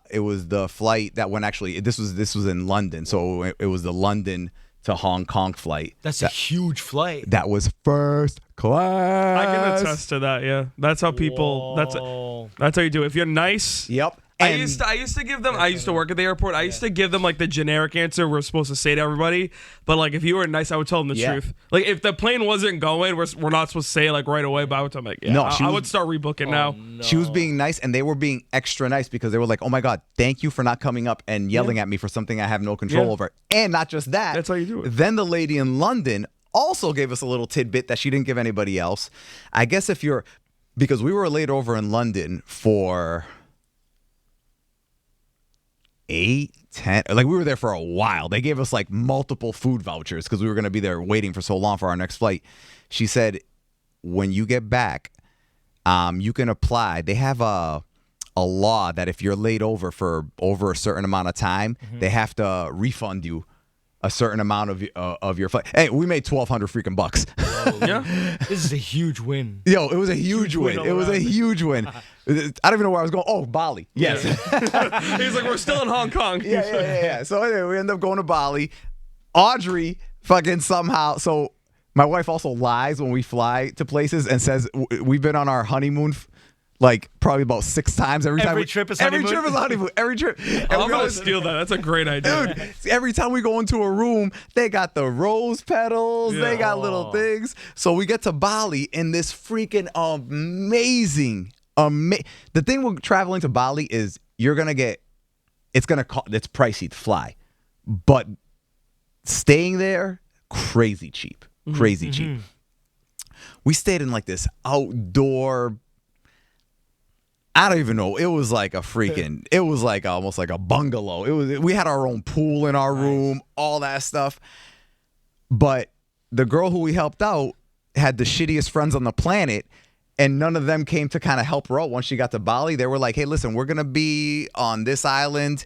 it was the flight that went this was in London. So it was the London to Hong Kong flight. That's a huge flight. That was first class. I can attest to that. Yeah, that's how people. That's how you do it. If you're nice. Yep. I used to give them. I used to work at the airport. I used to give them like the generic answer we're supposed to say to everybody. But like if you were nice, I would tell them the truth. Like if the plane wasn't going, we're not supposed to say it like right away. But I would tell them like, I would start rebooking now. No. She was being nice, and they were being extra nice because they were like, oh my god, thank you for not coming up and yelling at me for something I have no control over. And not just that. That's how you do it. Then the lady in London also gave us a little tidbit that she didn't give anybody else. I guess because we were laid over in London for 8, 10, like we were there for a while. They gave us like multiple food vouchers because we were going to be there waiting for so long for our next flight. She said, when you get back, you can apply. They have a a law that if you're laid over for over a certain amount of time, they have to refund you a certain amount of your flight. Hey, we made $1,200 freaking bucks. Yeah. This is a huge win. Yo, it was a huge win. It was a huge win. I don't even know where I was going. Oh, Bali. Yes. He's like, we're still in Hong Kong. Yeah. So anyway, we end up going to Bali. Audrey fucking somehow. So my wife also lies when we fly to places and says we've been on our honeymoon like probably about 6 times every time. Every trip is honeymoon? Every trip is honeymoon. Every trip. I'm going to steal that. That's a great idea. Dude, every time we go into a room, they got the rose petals. Yeah. They got little things. So we get to Bali in this freaking amazing. The thing with traveling to Bali is you're going to get, it's pricey to fly. But staying there, crazy cheap. Crazy cheap. We stayed in like this outdoor, I don't even know. It was like it was like almost like a bungalow. We had our own pool in our room, all that stuff. But the girl who we helped out had the shittiest friends on the planet, and none of them came to kind of help her out once she got to Bali. They were like, hey, listen, we're going to be on this island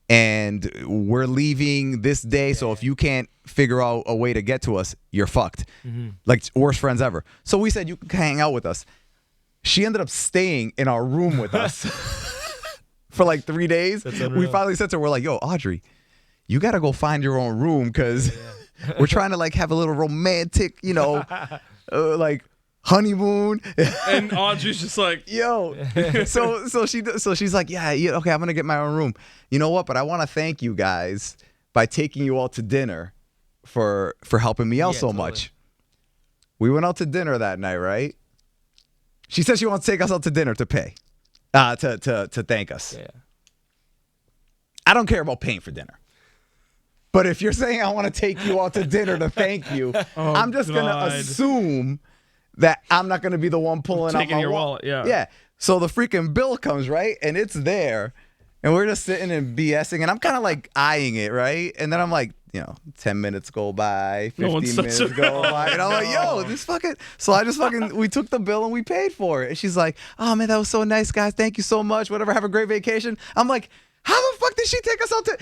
and we're leaving this day. So if you can't figure out a way to get to us, you're fucked. Like, worst friends ever. So we said, you can hang out with us. She ended up staying in our room with us for like 3 days. We finally said to her, we're like, yo, Audrey, you got to go find your own room because we're trying to like have a little romantic, like honeymoon. And Audrey's just like, yo. So she's like, yeah, okay, I'm going to get my own room. You know what? But I want to thank you guys by taking you all to dinner for helping me out so much. We went out to dinner that night, right? She said she wants to take us out to dinner to pay, to thank us. Yeah. I don't care about paying for dinner. But if you're saying I want to take you out to dinner to thank you, I'm just going to assume that I'm not going to be the one pulling out my your wallet. Yeah. Yeah. So the freaking bill comes, right? And it's there. And we're just sitting and BSing. And I'm kind of like eyeing it, right? And then I'm like, 10 minutes go by, 15 minutes go by. And I'm like, yo, this fucking. So I just we took the bill and we paid for it. And she's like, oh, man, that was so nice, guys. Thank you so much. Whatever. Have a great vacation. I'm like, how the fuck did she take us out to?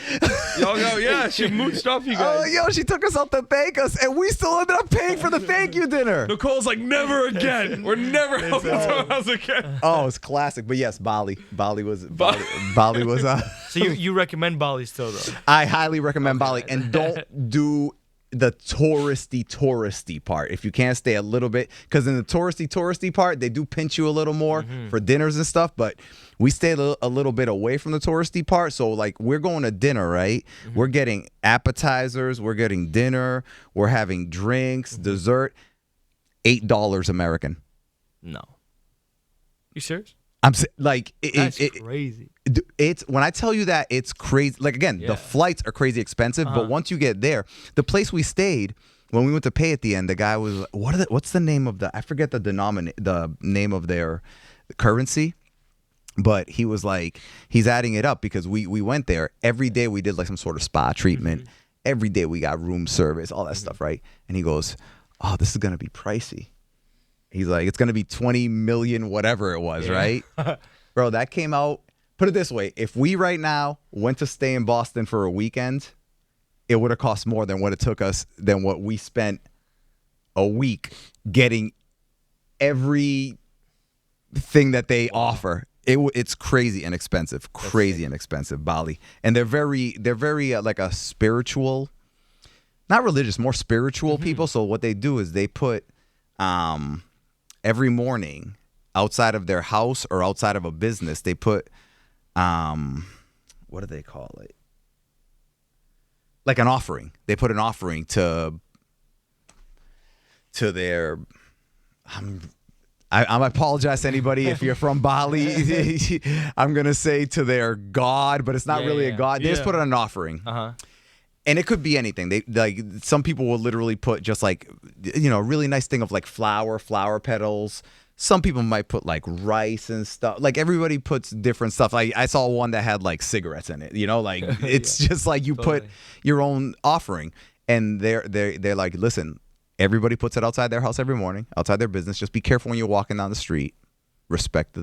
Yeah, she mooched off you guys. Oh, she took us out to thank us, and we still ended up paying for the thank you dinner. Nicole's like, never again. We're never helping someone else again. Oh, it's classic. But yes, Bali was. So you recommend Bali still though? I highly recommend Bali, and don't do the touristy part if you can't stay a little bit, because in the touristy part they do pinch you a little more for dinners and stuff, but we stayed a little bit away from the touristy part. So like, we're going to dinner, right? We're getting appetizers, we're getting dinner, we're having drinks, dessert. $8 American. No. You serious? I'm like, That's crazy. It's when I tell you that, it's crazy. Like, again, the flights are crazy expensive, but once you get there, the place we stayed, when we went to pay at the end, the guy was, what's the name of I forget the name of their currency, but he was like, he's adding it up because we went there every day. We did like some sort of spa treatment. Every day we got room service, all that stuff, right? And he goes, oh, this is gonna be pricey. He's like, it's going to be 20 million, whatever it was, right? Bro, that came out. Put it this way. If we right now went to stay in Boston for a weekend, it would have cost more than what it took us, than what we spent a week getting everything that they offer. It's crazy and expensive. Crazy and expensive, Bali. And they're very like a spiritual, not religious, more spiritual people. So what they do is they put, every morning outside of their house or outside of a business, they put, what do they call it? Like an offering. They put an offering to their, I apologize to anybody if you're from Bali. I'm going to say to their God, but it's not really a God. They just put an offering. And it could be anything. They like, some people will literally put just like, a really nice thing of like flower petals. Some people might put like rice and stuff. Like, everybody puts different stuff. Like, I saw one that had like cigarettes in it. Like it's just like you put your own offering, and they're like, listen, everybody puts it outside their house every morning, outside their business. Just be careful when you're walking down the street. respect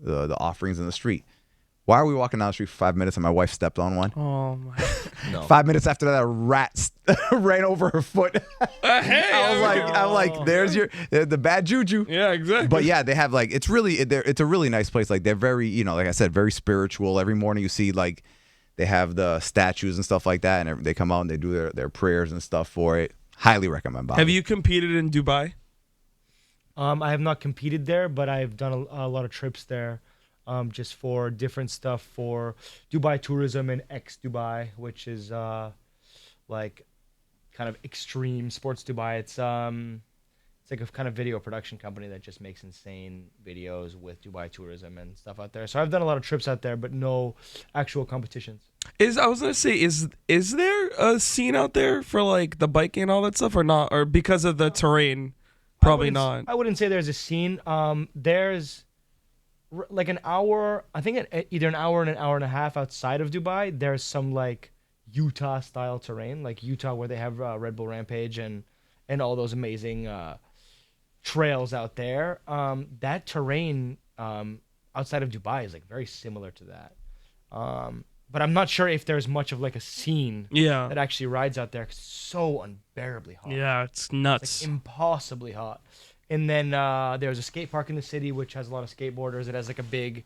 the offerings in the street. Why are we walking down the street for 5 minutes and my wife stepped on one? Oh my. No. 5 minutes after that, a rat ran over her foot. Hey, I'm like, there's the bad juju. Yeah, exactly. But yeah, they have like it's a really nice place. Like they're very like I said, very spiritual. Every morning you see like they have the statues and stuff like that, and they come out and they do their prayers and stuff for it. Highly recommend. Bobby. Have you competed in Dubai? I have not competed there, but I've done a lot of trips there, just for different stuff for Dubai Tourism and Dubai, which is like kind of extreme sports Dubai. It's like a kind of video production company that just makes insane videos with Dubai Tourism and stuff out there. So I've done a lot of trips out there, but no actual competitions. I was gonna say, is there a scene out there for like the biking and all that stuff, or not, or because of the terrain? Probably not. I wouldn't say there's a scene. There's like an hour, I think either an hour and a half outside of Dubai. There's some like Utah style terrain, like Utah where they have Red Bull Rampage and all those amazing trails out there. That terrain outside of Dubai is like very similar to that. But I'm not sure if there's much of like a scene that actually rides out there. 'Cause it's so unbearably hot. Yeah, it's nuts. It's like impossibly hot. And then there's a skate park in the city which has a lot of skateboarders. It has like a big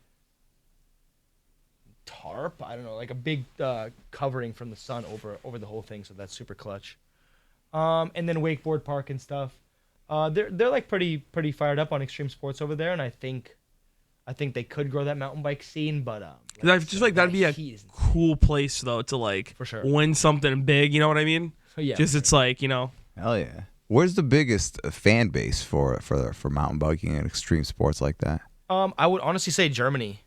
tarp, I don't know, like a big covering from the sun over the whole thing. So that's super clutch. And then wakeboard park and stuff. They're like pretty fired up on extreme sports over there, and I think they could grow that mountain bike scene, but I just like that'd be a cool place though to like for sure win something big. You know what I mean? Yeah. Just it's like Hell yeah. Where's the biggest fan base for mountain biking and extreme sports like that? I would honestly say Germany.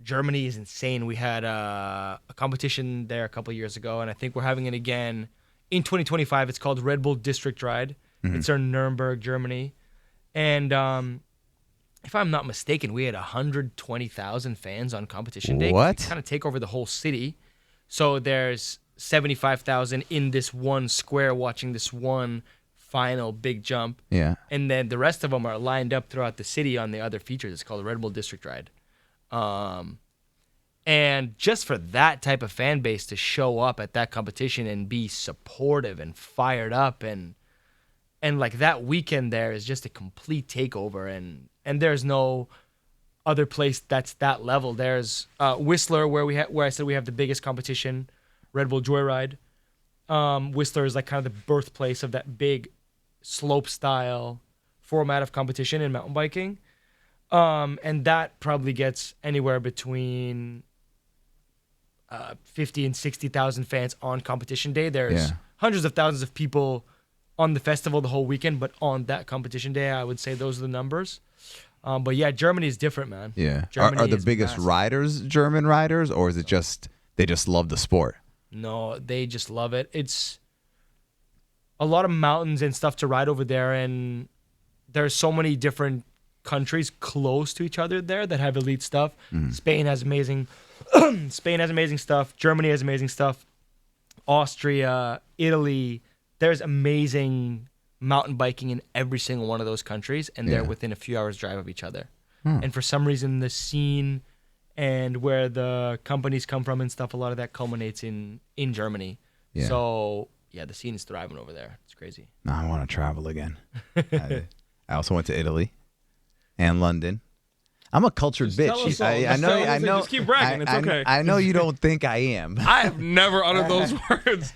Germany is insane. We had a competition there a couple years ago, and I think we're having it again in 2025. It's called Red Bull District Ride. It's in Nuremberg, Germany, and if I'm not mistaken, we had 120,000 fans on competition day. What? Kind of take over the whole city. So there's 75,000 in this one square watching this one final big jump. Yeah. And then the rest of them are lined up throughout the city on the other features. It's called Red Bull District Ride. And just for that type of fan base to show up at that competition and be supportive and fired up and like that weekend there is just a complete takeover, and there's no other place that's that level. There's Whistler where I said we have the biggest competition, Red Bull Joyride. Whistler is like kind of the birthplace of that big slope style format of competition in mountain biking. And that probably gets anywhere between 50 and 60,000 fans on competition day. There's hundreds of thousands of people on the festival the whole weekend, but on that competition day, I would say those are the numbers. But yeah, Germany is different, man. Yeah. Germany Are the is biggest massive. riders German riders, or is it just they just love the sport? No, they just love it. It's a lot of mountains and stuff to ride over there, and there's so many different countries close to each other there that have elite stuff. Spain has amazing stuff. Germany has amazing stuff. Austria, Italy, there's amazing mountain biking in every single one of those countries, and they're within a few hours drive of each other. And for some reason, the scene and where the companies come from and stuff, a lot of that culminates in Germany. Yeah. So yeah, the scene is thriving over there. It's crazy. No, I want to travel again. I also went to Italy and London. I'm a cultured bitch. I know. Just keep bragging. It's okay. I know you don't think I am. I have never uttered those words.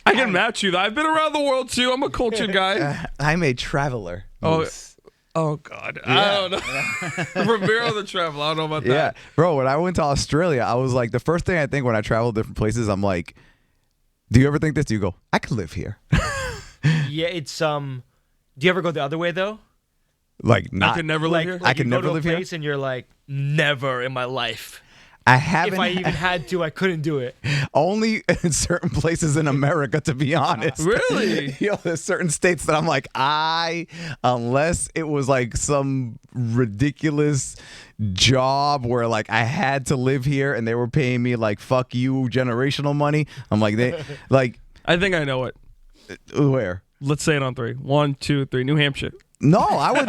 I can match you. I've been around the world too. I'm a cultured guy. I'm a traveler. Oh God. Yeah. I don't know. Ramiro the Traveler. I don't know about that. Yeah, bro. When I went to Australia, I was like, the first thing I think when I travel different places, I'm like, do you ever think this? Do you go, I could live here? Yeah, it's Do you ever go the other way though? Like, not. I could never live here. I could never go to live a here. place and you're like, never in my life. I haven't. If I even had to, I couldn't do it. Only in certain places in America, to be honest. Really? There's certain states that I'm like, unless it was like some ridiculous job where like I had to live here and they were paying me like fuck you generational money. I'm like, I think I know it. Where? Let's say it on 3. 1, 2, 3. New Hampshire. No, I would.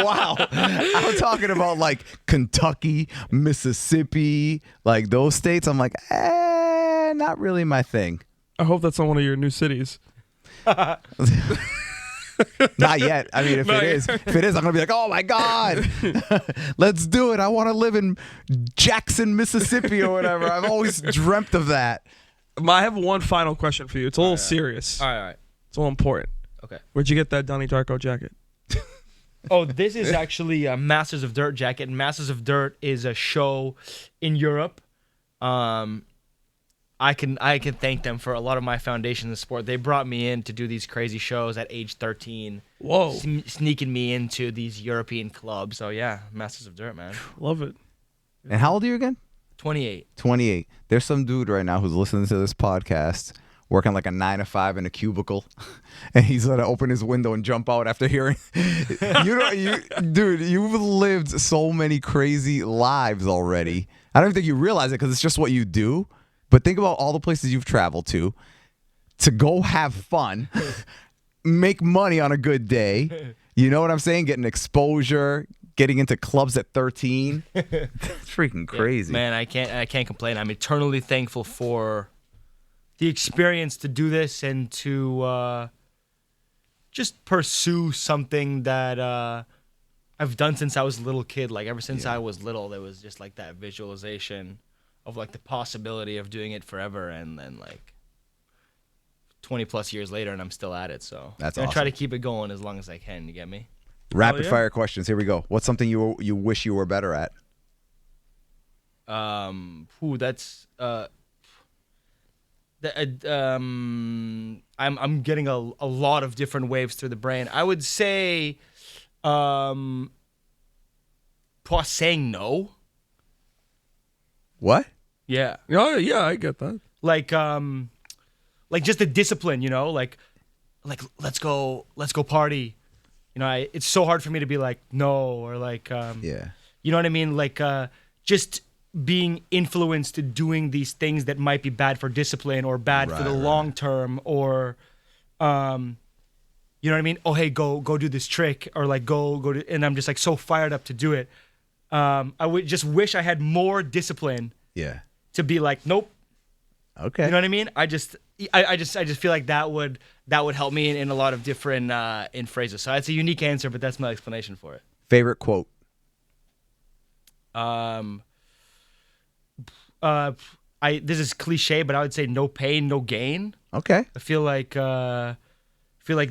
Wow, I'm talking about like Kentucky, Mississippi, like those states. I'm like, not really my thing. I hope that's not one of your new cities. Not yet. I mean, if it is, I'm gonna be like, oh my god, let's do it. I want to live in Jackson, Mississippi, or whatever. I've always dreamt of that. I have one final question for you. It's a little serious. All right. It's a little important. Okay. Where'd you get that Donnie Darko jacket? Oh, this is actually a Masters of Dirt jacket. Masters of Dirt is a show in Europe. I can thank them for a lot of my foundation in the sport. They brought me in to do these crazy shows at age 13. Whoa. Sneaking me into these European clubs. So yeah, Masters of Dirt, man. Love it. And how old are you again? 28. 28. There's some dude right now who's listening to this podcast, working like a 9 to 5 in a cubicle, and he's gonna open his window and jump out after hearing. Dude, you've lived so many crazy lives already. I don't even think you realize it because it's just what you do. But think about all the places you've traveled to go have fun, make money on a good day. You know what I'm saying? Getting exposure, getting into clubs at 13. It's freaking crazy. Man, I can't complain. I'm eternally thankful for the experience to do this and to just pursue something that I've done since I was a little kid. Like ever since I was little, there was just like that visualization of like the possibility of doing it forever, and then like 20 plus years later, and I'm still at it. So that's I'm gonna try awesome. to keep it going as long as I can. You get me? Rapid fire questions. Here we go. What's something you wish you were better at? I'm getting a lot of different waves through the brain. I would say saying no. What? Yeah. Oh yeah, I get that. Like just the discipline, you know, like let's go party. You know, it's so hard for me to be like no, or like Yeah. you know what I mean? Like just being influenced to doing these things that might be bad for discipline or bad for the long term, or you know what I mean? Oh, hey, go do this trick, or like go do, and I'm just like so fired up to do it. I would just wish I had more discipline. Yeah. To be like, nope. Okay. You know what I mean? I just feel like that would help me in a lot of different in phrases. So it's a unique answer, but that's my explanation for it. Favorite quote? This is cliche, but I would say no pain, no gain. Okay. I feel like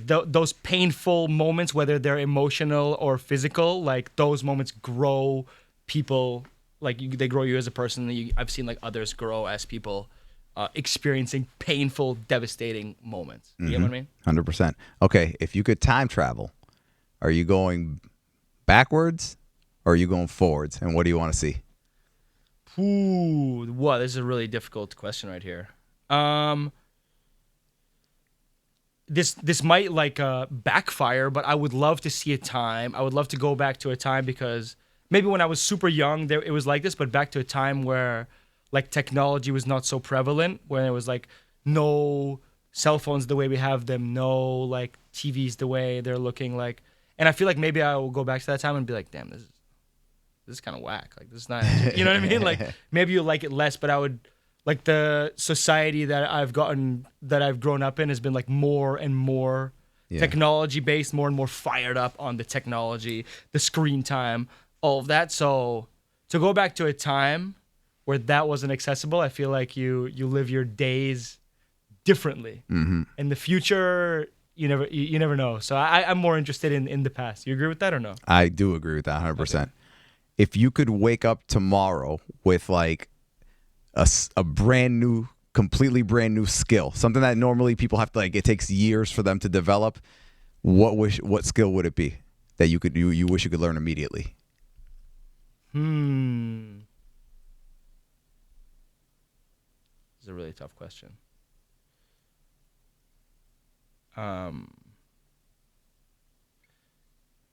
those painful moments, whether they're emotional or physical, like those moments grow people. Like they grow you as a person. I've seen like others grow as people, experiencing painful, devastating moments. You get what I mean? 100%. Okay, if you could time travel, are you going backwards or are you going forwards? And what do you want to see? Ooh, wow, this is a really difficult question right here. This might like backfire, but I would love to see a time. I would love to go back to a time because maybe when I was super young, it was like this, but back to a time where like technology was not so prevalent, when it was like no cell phones the way we have them, no like TVs the way they're looking like. And I feel like maybe I will go back to that time and be like, damn, this is kind of whack. Like this is not, you know what I mean? Like maybe you'll like it less, but I would like the society that I've grown up in has been like more and more technology based, more and more fired up on the technology, the screen time, all of that. So to go back to a time where that wasn't accessible, I feel like you live your days differently. In the future, you never know. So I'm more interested in the past. You agree with that or no? I do agree with that 100%. Okay. If you could wake up tomorrow with like a brand new, completely brand new skill, something that normally people have to like, it takes years for them to develop, what skill would it be that you wish you could learn immediately? It's a really tough question.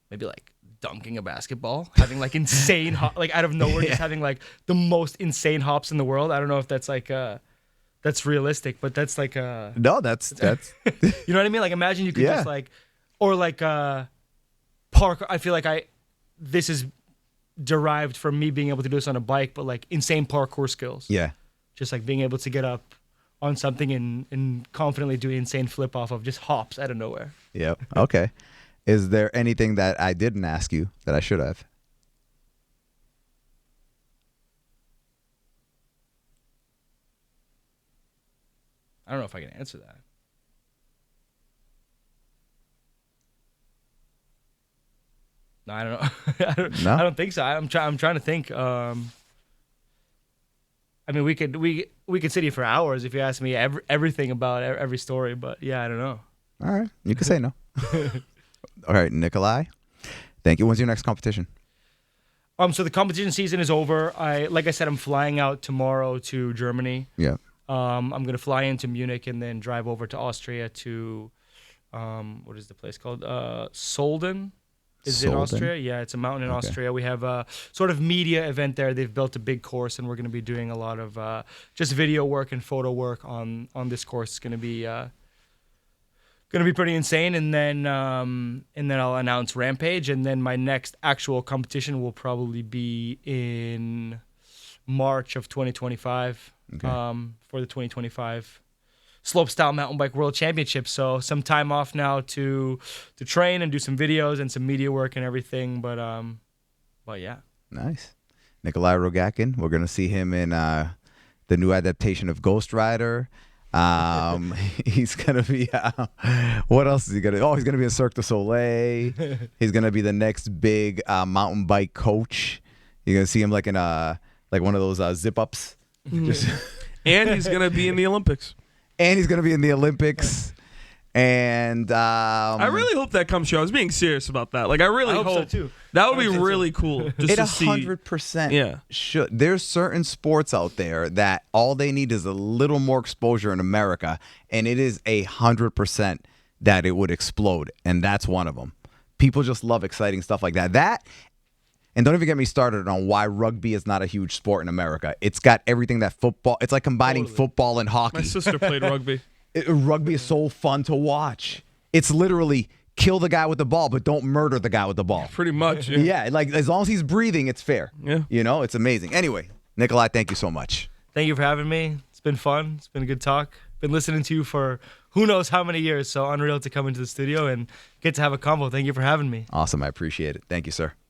Maybe like dunking a basketball, having like insane like out of nowhere, just having like the most insane hops in the world. I don't know if that's like that's realistic, but that's like No, that's you know what I mean? Like imagine you could just like, or like parkour. I feel like this is derived from me being able to do this on a bike, but like insane parkour skills. Yeah. Just like being able to get up on something and confidently do an insane flip off of just hops out of nowhere. Yep. Okay. Is there anything that I didn't ask you that I should have? I don't know if I can answer that. No, I don't know. No? I don't think so. I'm trying to think. I mean, we could sit here for hours if you ask me everything about every story. But yeah, I don't know. All right. You can say no. All right, Nicholi. Thank you. When's your next competition? So the competition season is over. Like I said, I'm flying out tomorrow to Germany. Yeah. I'm gonna fly into Munich and then drive over to Austria to, what is the place called? Solden. Is it in Solden? Austria? Yeah, it's a mountain in Austria. We have a sort of media event there. They've built a big course, and we're going to be doing a lot of just video work and photo work on this course. It's going to be pretty insane. And then I'll announce Rampage, and then my next actual competition will probably be in March of 2025 for the 2025 slopestyle mountain bike world championship. So some time off now to train and do some videos and some media work and everything. But yeah. Nice. Nicholi Rogatkin. We're gonna see him in the new adaptation of Ghost Rider. He's gonna be. What else is he gonna? Oh, he's gonna be in Cirque du Soleil. He's gonna be the next big mountain bike coach. You're gonna see him like in like one of those zip ups. And he's gonna be in the Olympics. And he's going to be in the Olympics. And I really hope that comes true. I was being serious about that. Like, I really hope hope so too. That would be really cool. Just it to see. 100% should. There's certain sports out there that all they need is a little more exposure in America, and it is 100% that it would explode, and that's one of them. People just love exciting stuff like that. And don't even get me started on why rugby is not a huge sport in America. It's got everything that football. It's like combining football and hockey. My sister played rugby. Rugby is so fun to watch. It's literally kill the guy with the ball, but don't murder the guy with the ball. Pretty much. Yeah, like as long as he's breathing, it's fair. Yeah. You know, it's amazing. Anyway, Nicholi, thank you so much. Thank you for having me. It's been fun. It's been a good talk. Been listening to you for who knows how many years. So unreal to come into the studio and get to have a convo. Thank you for having me. Awesome. I appreciate it. Thank you, sir.